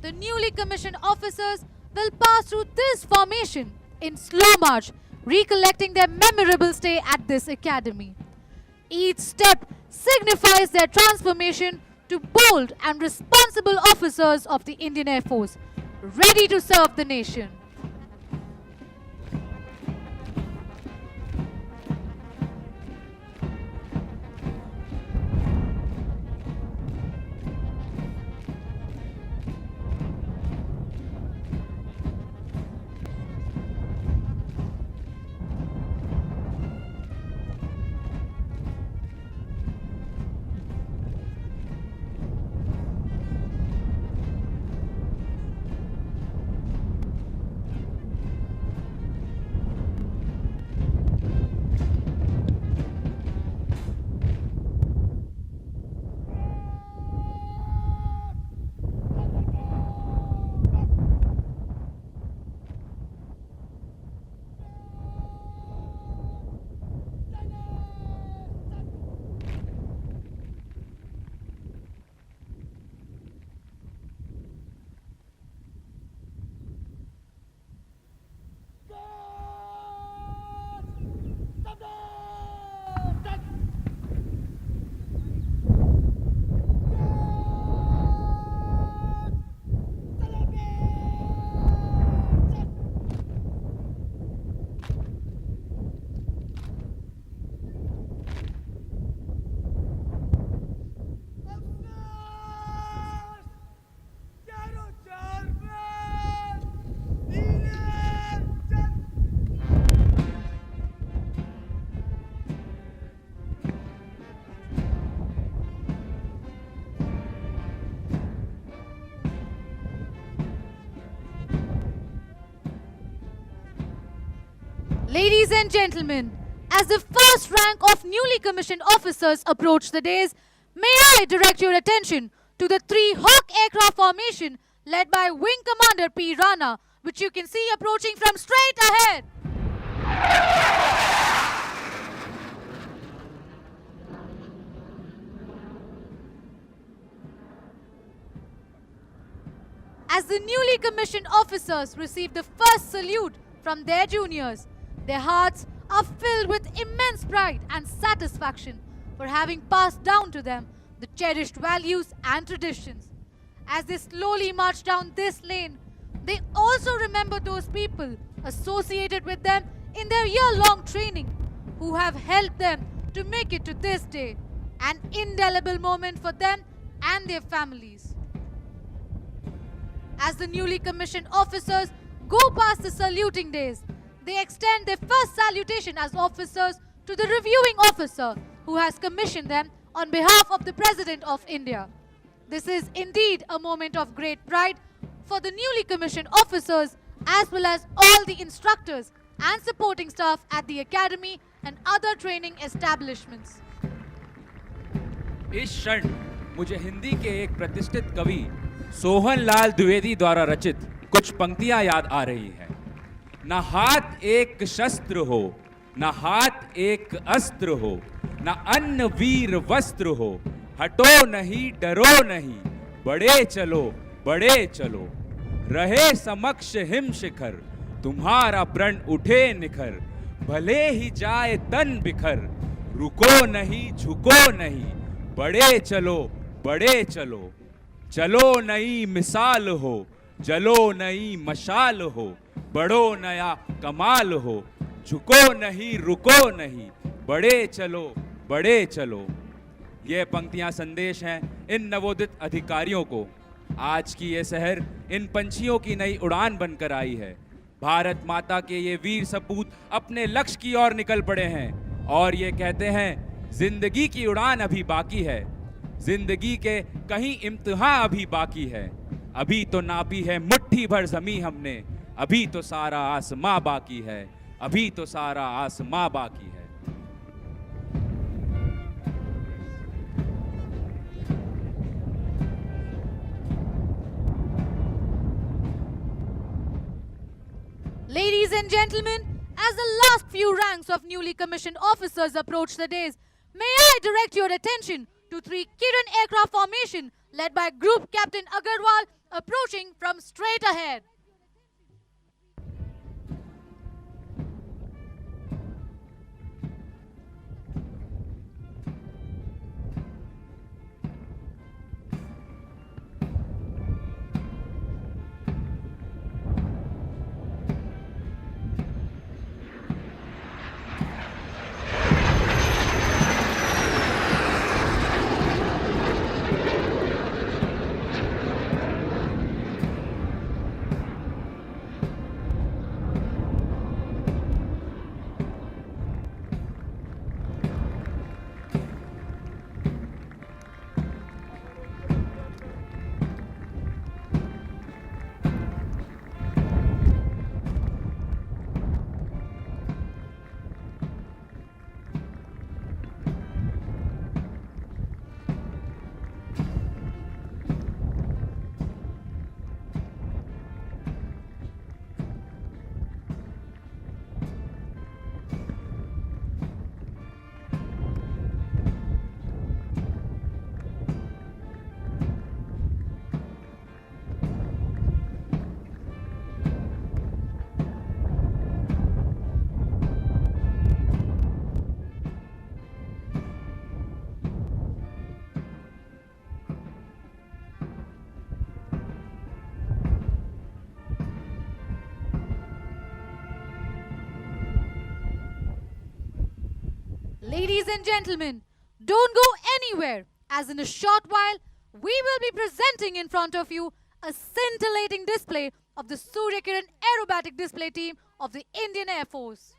S4: The newly commissioned officers will pass through this formation in slow march, recollecting their memorable stay at this academy. Each step signifies their transformation to bold and responsible officers of the Indian Air Force, ready to serve the nation. Ladies and gentlemen, as the first rank of newly commissioned officers approach the dais, may I direct your attention to the 3 Hawk aircraft formation led by Wing Commander P. Rana, which you can see approaching from straight ahead. As the newly commissioned officers receive the first salute from their juniors, their hearts are filled with immense pride and satisfaction for having passed down to them the cherished values and traditions. As they slowly march down this lane, they also remember those people associated with them in their year-long training who have helped them to make it to this day, an indelible moment for them and their families. As the newly commissioned officers go past the saluting days, they extend their first salutation as officers to the reviewing officer who has commissioned them on behalf of the President of India. This is indeed a moment of great pride for the newly commissioned officers as well as all the instructors and supporting staff at the academy and other training establishments.
S6: इस क्षण मुझे हिंदी के एक प्रतिष्ठित कवि सोहन लाल द्विवेदी द्वारा रचित कुछ पंक्तियां याद आ रही हैं। न हाथ एक शस्त्र हो, न हाथ एक अस्त्र हो, न अन्न वीर वस्त्र हो, हटो नहीं डरो नहीं, बढ़े चलो, रहे समक्ष हिम शिखर, तुम्हारा प्रण उठे निखर, भले ही जाए तन बिखर, रुको नहीं झुको नहीं, बढ़े चलो, चलो नई मिसाल हो, जलो नई मशाल हो, बढ़ो नया कमाल हो, झुको नहीं रुको नहीं, बढ़े चलो। ये पंक्तियां संदेश हैं इन नवोदित अधिकारियों को आज की ये शहर इन पंछियों की नई उड़ान बनकर आई है। भारत माता के ये वीर सपूत अपने लक्ष्य की ओर निकल पड़े हैं और ये कहते हैं जिंदगी की उड़ान अभी बाकी है, जिंदगी के कहीं इम्तिहान अभी बाकी है। अभी तो नापी है मुट्ठी भर जमी हमने, अभी तो सारा आसमां बाकी है, अभी तो सारा आसमां बाकी है।
S4: Ladies and gentlemen, as the last few ranks of newly commissioned officers approach the dais, may I direct your attention to 3 Kiran aircraft formation led by Group Captain Agarwal approaching from straight ahead. Ladies and gentlemen, don't go anywhere, as in a short while, we will be presenting in front of you a scintillating display of the Surya Kiran Aerobatic Display Team of the Indian Air Force.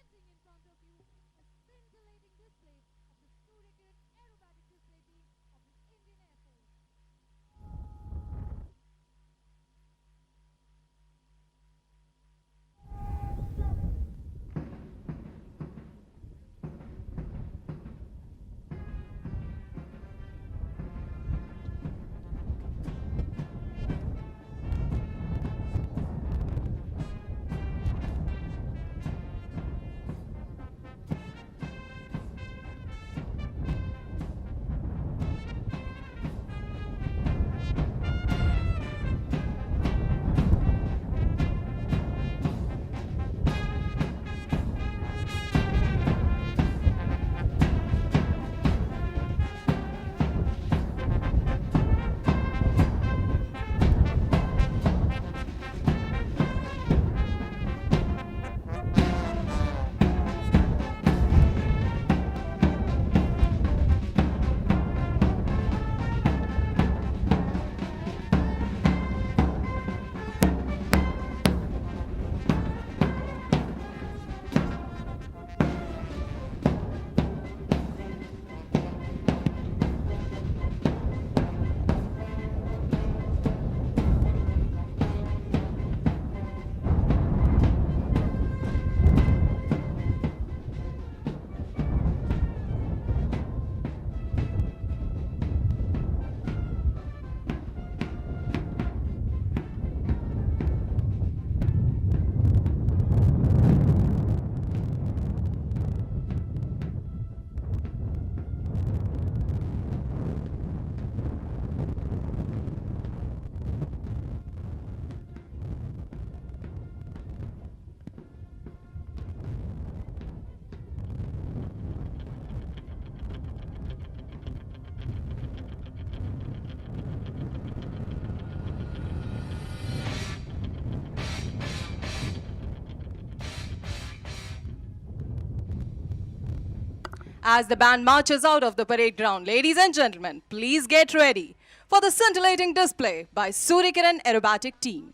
S9: As the band marches out of the parade ground, ladies and gentlemen, please get ready for the scintillating display by Suryakiran Aerobatic Team.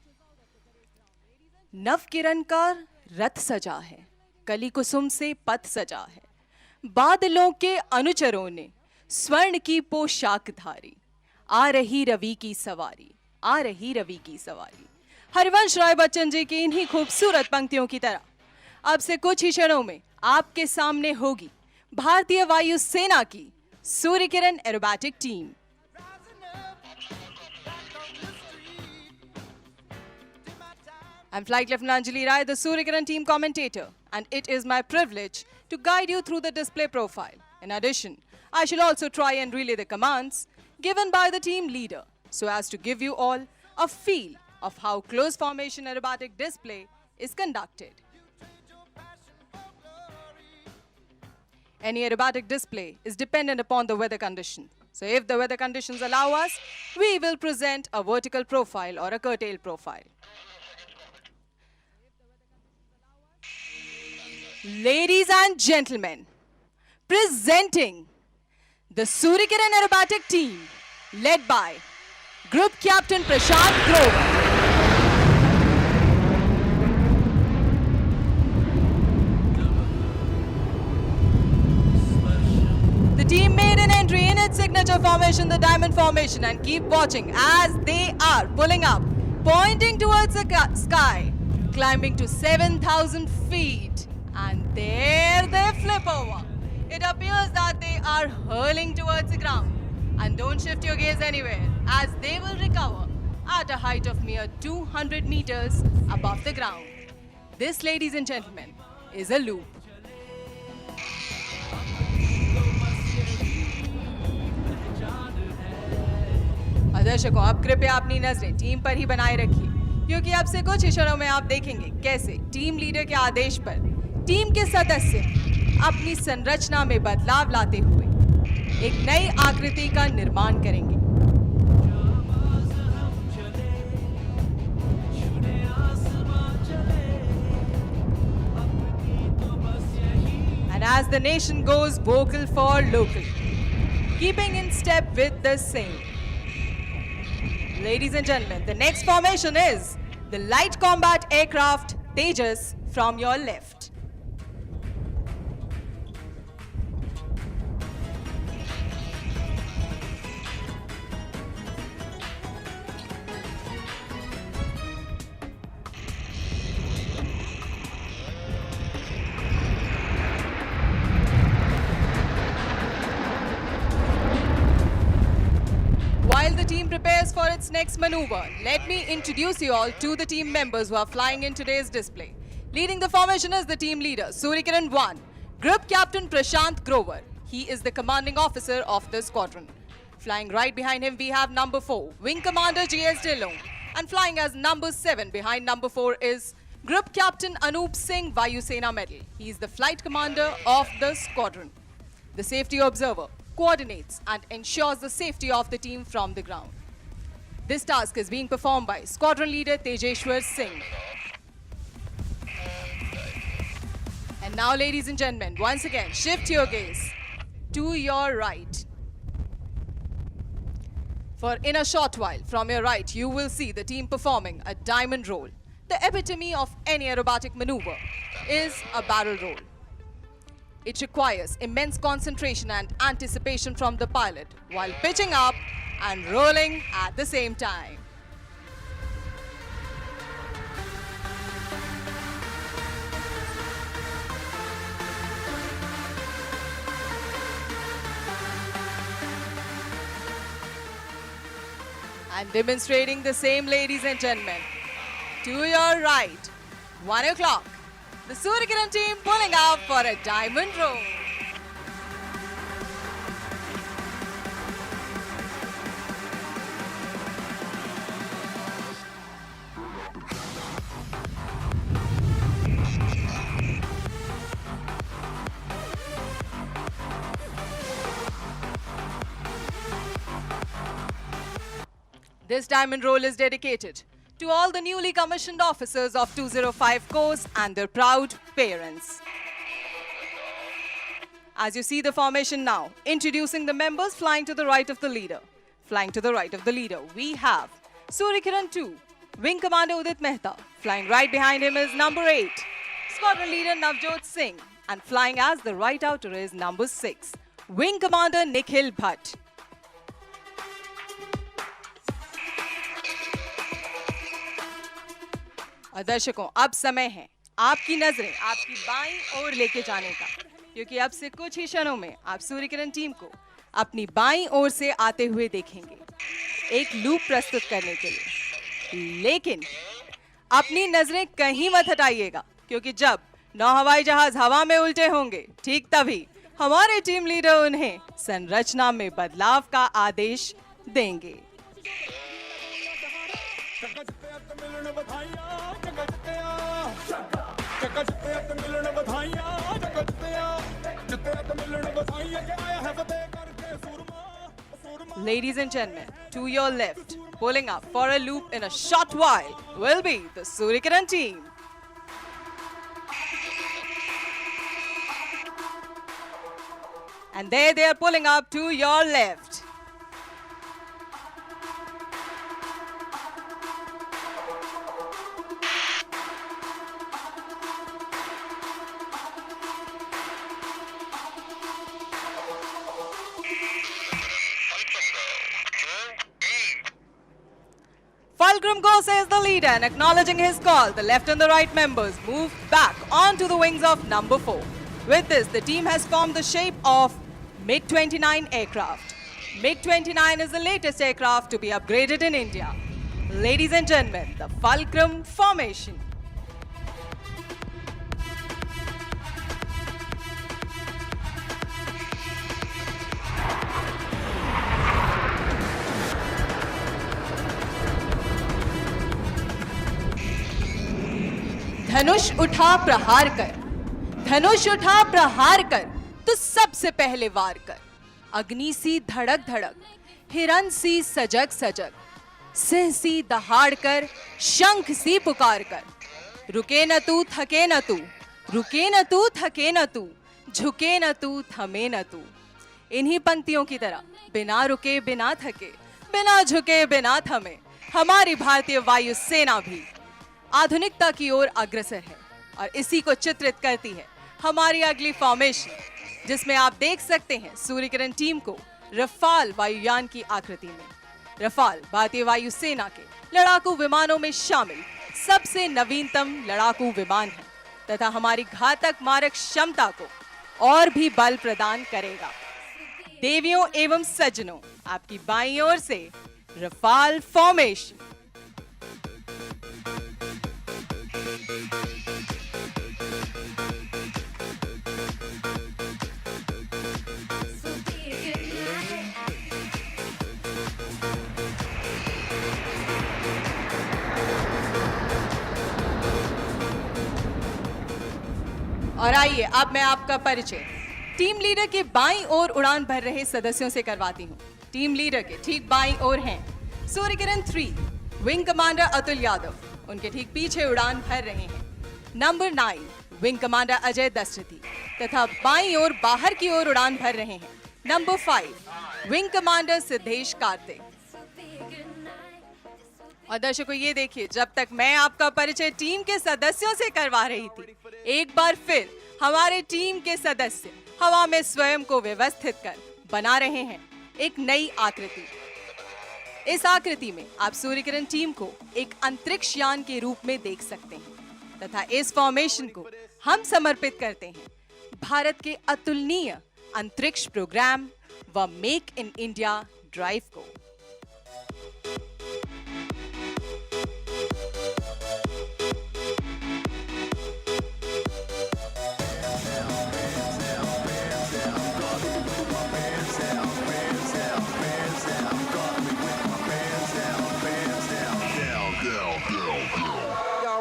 S9: नव किरण का रथ सजा है, कली कुसुम से पथ सजा है, बादलों के अनुचरों ने स्वर्ण की पोशाक धारी, आ रही रवि की सवारी, आ रही रवि की सवारी। हरिवंश राय बच्चन जी की इन्हीं खूबसूरत पंक्तियों की तरह अब से कुछ ही क्षणों में आपके सामने होगी भारतीय वायु सेना की Suryakiran aerobatic team. I'm Flight Lieutenant Anjali Rai, the Suryakiran team commentator, and it is my privilege to guide you through the display profile. In addition, I shall also try and relay the commands given by the team leader so as to give you all a feel of how close formation aerobatic display is conducted. Any aerobatic display is dependent upon the weather condition. So if the weather conditions allow us, we will present a vertical profile or a curtail profile. Ladies and gentlemen, presenting the Suryakiran Aerobatic Team led by Group Captain Prashant Grover. The team made an entry in its signature formation, the diamond formation, and keep watching as they are pulling up, pointing towards the sky, climbing to 7,000 feet. And there they flip over. It appears that they are hurling towards the ground. And don't shift your gaze anywhere, as they will recover at a height of mere 200 meters above the ground. This, ladies and gentlemen, is a loop. दर्शकों, अब कृपया अपनी नजरें team पर ही बनाए रखिए, क्योंकि अब से कुछ ही क्षणों में आप देखेंगे कैसे टीम लीडर के आदेश पर टीम के सदस्य अपनी संरचना में बदलाव लाते हुए एक नई आकृति का निर्माण करेंगे। And as the nation goes vocal for local, keeping in step with the same. Ladies and gentlemen, the next formation is the light combat aircraft Tejas from your left. While the team prepares for its next maneuver, let me introduce you all to the team members who are flying in today's display. Leading the formation is the team leader, Suryakiran 1, Group Captain Prashant Grover. He is the commanding officer of the squadron. Flying right behind him, we have number 4, Wing Commander G.S. Dillon. And flying as number 7 behind number 4 is Group Captain Anup Singh, Vayu Sena Medal. He is the flight commander of the squadron. The safety observer coordinates and ensures the safety of the team from the ground. This task is being performed by Squadron Leader Tejeshwar Singh. And now, ladies and gentlemen, once again, shift your gaze to your right. For in a short while, from your right, you will see the team performing a diamond roll. The epitome of any aerobatic maneuver is a barrel roll. It requires immense concentration and anticipation from the pilot while pitching up and rolling at the same time. And demonstrating the same, ladies and gentlemen, to your right, 1 o'clock. The Suryakiran team pulling out for a diamond roll. This diamond roll is dedicated to all the newly commissioned officers of 205 Course and their proud parents. As you see the formation now, introducing the members flying to the right of the leader. Flying to the right of the leader, we have Surikiran 2, Wing Commander Udit Mehta. Flying right behind him is number 8, Squadron Leader Navjot Singh. And flying as the right outer is number 6, Wing Commander Nikhil Bhatt. और दर्शकों, अब समय है आपकी नजरें आपकी बाईं ओर लेके जाने का, क्योंकि अब से कुछ ही क्षणों में आप सूर्यकिरण टीम को अपनी बाईं ओर से आते हुए देखेंगे एक लूप प्रस्तुत करने के लिए। लेकिन अपनी नजरें कहीं मत हटाइएगा, क्योंकि जब 9 हवाई जहाज हवा में उल्टे होंगे ठीक तभी हमारे टीम लीडर उन्हें संरचना में बदलाव का आदेश देंगे। Ladies and gentlemen, to your left, pulling up for a loop in a short while will be the Surikiran team. And there they are pulling up to your left. Fulcrum Go, says the leader, and acknowledging his call, the left and the right members move back onto the wings of number 4. With this, the team has formed the shape of MiG-29 aircraft. MiG-29 is the latest aircraft to be upgraded in India. Ladies and gentlemen, the Fulcrum formation. धनुष उठा प्रहार कर, धनुष उठा प्रहार कर, तो सबसे पहले वार कर। अग्नि सी धड़क धड़क, हिरन सी सजग सजग, सिंह सी दहाड़ कर, शंख सी पुकार कर। रुके न तू थके न तू, रुके न तू थके न तू, झुके न तू थमे न तू। इन्हीं पंक्तियों की तरह बिना रुके बिना थके, बिना झुके बिना थमे हमारी भारतीय वायु सेना भी आधुनिकता की ओर अग्रसर है। और इसी को चित्रित करती है हमारी अगली फॉर्मेशन, जिसमें आप देख सकते हैं सूर्यकिरण टीम को रफाल वायुयान की आकृति में। रफाल भारतीय वायुसेना के लड़ाकू विमानों में शामिल सबसे नवीनतम लड़ाकू विमान है तथा हमारी घातक मारक क्षमता को और भी बल प्रदान करेगा। देवियों एवं सज्जनों, आपकी बाईं ओर से रफाल फॉर्मेशन। और आइए अब मैं आपका परिचय टीम लीडर के बाईं ओर उड़ान भर रहे सदस्यों से करवाती हूँ। टीम लीडर के ठीक बाईं ओर हैं सूर्यकिरण 3 विंग कमांडर अतुल यादव, उनके ठीक पीछे उड़ान भर रहे हैं number 9 wing commander Ajay Dasharathi, तथा बाईं ओर बाहर की ओर उड़ान भर रहे हैं number 5 wing commander Siddhesh Kartik. और दर्शकों ये देखिए, जब तक मैं आपका परिचय टीम के सदस्यों से करवा रही थी, एक बार फिर हमारे टीम के सदस्य हवा में स्वयं को व्यवस्थित कर बना रहे हैं एक नई आकृति। इस आकृति में आप सूर्यकिरण टीम को एक अंतरिक्ष यान के रूप में देख सकते हैं तथा इस फॉर्मेशन को हम समर्पित करते हैं भारत के अतुलनीय अंतरिक्ष प्रोग्राम व मेक इन इंडिया ड्राइव को।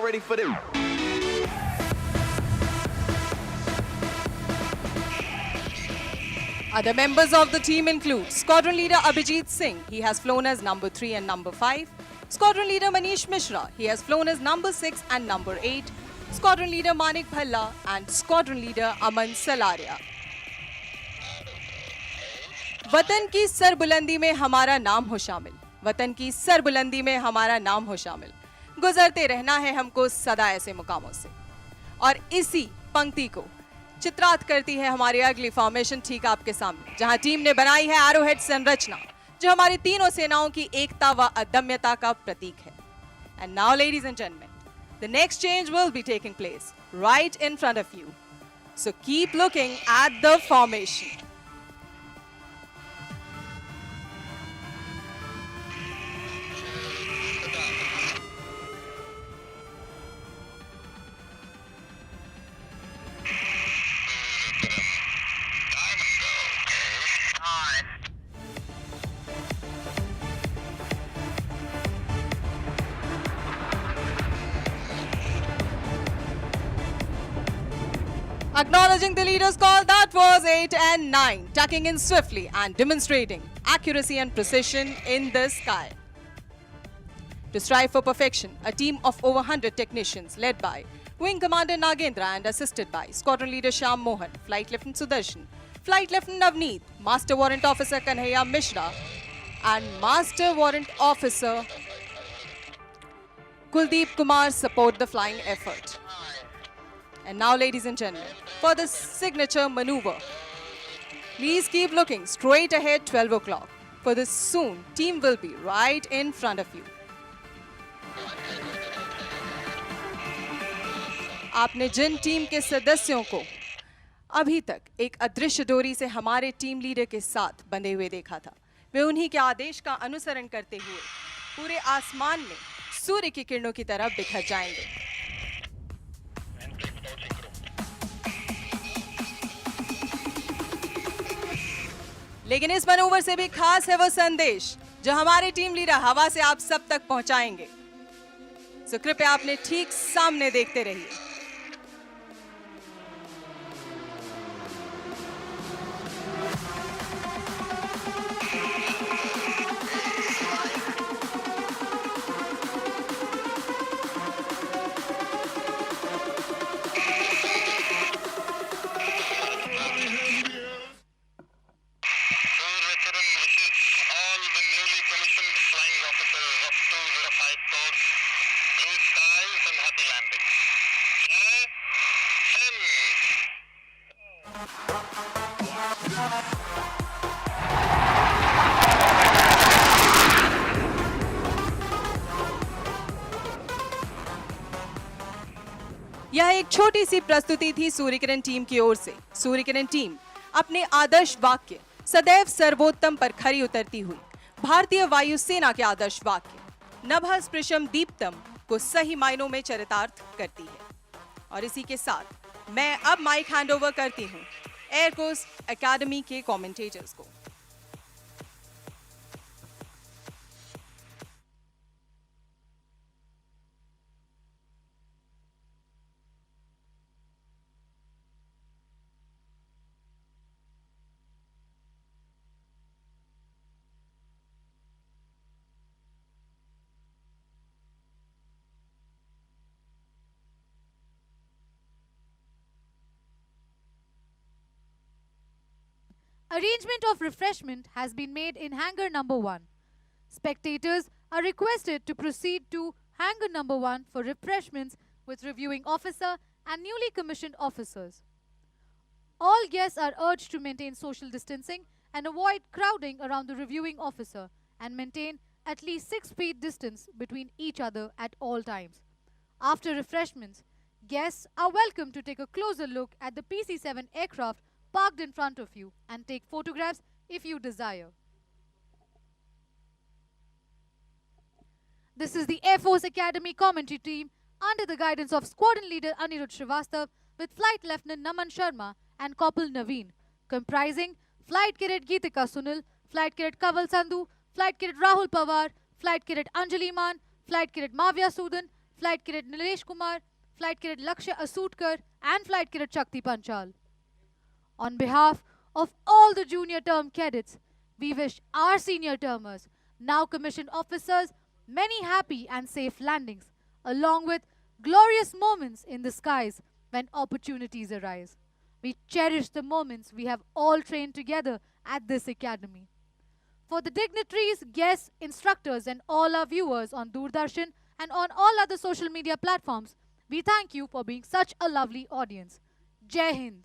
S10: Ready for them.
S9: Other members of the team include Squadron Leader Abhijit Singh, he has flown as number 3 and number 5. Squadron Leader Manish Mishra, he has flown as number 6 and number 8. Squadron Leader Manik Bhalla and Squadron Leader Aman Salaria. वतन की सरबुलंदी में हमारा नाम हो शामिल, वतन की सरबुलंदी में हमारा नाम हो शामिल, गुजरते रहना है हमको सदा ऐसे मुकामों से। और इसी पंक्ति को चित्रात करती है हमारी अगली फॉर्मेशन ठीक आपके सामने, जहां टीम ने बनाई है एरोहेड संरचना, जो हमारी तीनों सेनाओं की एकता व अदम्यता का प्रतीक है। And now ladies and gentleman, the next change will be taking place right in front of you, so keep looking at the formation. Acknowledging the leader's call, that was 8 and 9, tucking in swiftly and demonstrating accuracy and precision in the sky. To strive for perfection, a team of over 100 technicians led by Wing Commander Nagendra and assisted by Squadron Leader Shyam Mohan, Flight Lieutenant Sudarshan, Flight Lieutenant Navneet, Master Warrant Officer Kanhaiya Mishra, and Master Warrant Officer Kuldeep Kumar support the flying effort. And now, ladies and gentlemen, for the signature maneuver, please keep looking straight ahead 12 o'clock. For this soon, team will be right in front of you. आपने जिन team के सदस्यों को अभी तक एक अदृश्य डोरी से हमारे टीम लीडर के साथ बंधे हुए देखा था, वे उन्हीं के आदेश का अनुसरण करते हुए पूरे आसमान में सूर्य की किरणों की तरह बिखर जाएंगे। लेकिन इस मनोवर से भी खास है वो संदेश जो हमारे टीम लीडर हवा से आप सब तक पहुंचाएंगे। सो कृपया आपने ठीक सामने देखते रहिए। यह एक छोटी सी प्रस्तुति थी सूर्यकिरण टीम की ओर से। सूर्यकिरण टीम अपने आदर्श वाक्य सदैव सर्वोत्तम पर खरी उतरती हुई भारतीय वायुसेना के आदर्श वाक्य नभः स्पृशम दीप्तम को सही मायनों में चरितार्थ करती है। और इसी के साथ मैं अब माइक हैंडओवर करती हूँ एयरफोर्स एकेडमी के कमेंटेटर्स को।
S4: Arrangement of refreshment has been made in hangar number 1. Spectators are requested to proceed to hangar number 1 for refreshments with reviewing officer and newly commissioned officers. All guests are urged to maintain social distancing and avoid crowding around the reviewing officer and maintain at least 6 feet distance between each other at all times. After refreshments, guests are welcome to take a closer look at the PC-7 aircraft parked in front of you and take photographs if you desire. This is the Air Force Academy commentary team under the guidance of Squadron Leader Anirudh Srivastav with Flight Lieutenant Naman Sharma and Corporal Naveen, comprising Flight Cadet Geetika Sunil, Flight Cadet Kaval Sandhu, Flight Cadet Rahul Pawar, Flight Cadet Anjali Man, Flight Cadet Mavya Sudan, Flight Cadet Nilesh Kumar, Flight Cadet Lakshya Asutkar and Flight Cadet Shakti Panchal. On behalf of all the junior term cadets, we wish our senior termers, now commissioned officers, many happy and safe landings, along with glorious moments in the skies when opportunities arise. We cherish the moments we have all trained together at this academy. For the dignitaries, guests, instructors, and all our viewers on Doordarshan and on all other social media platforms, we thank you for being such a lovely audience. Jai Hind.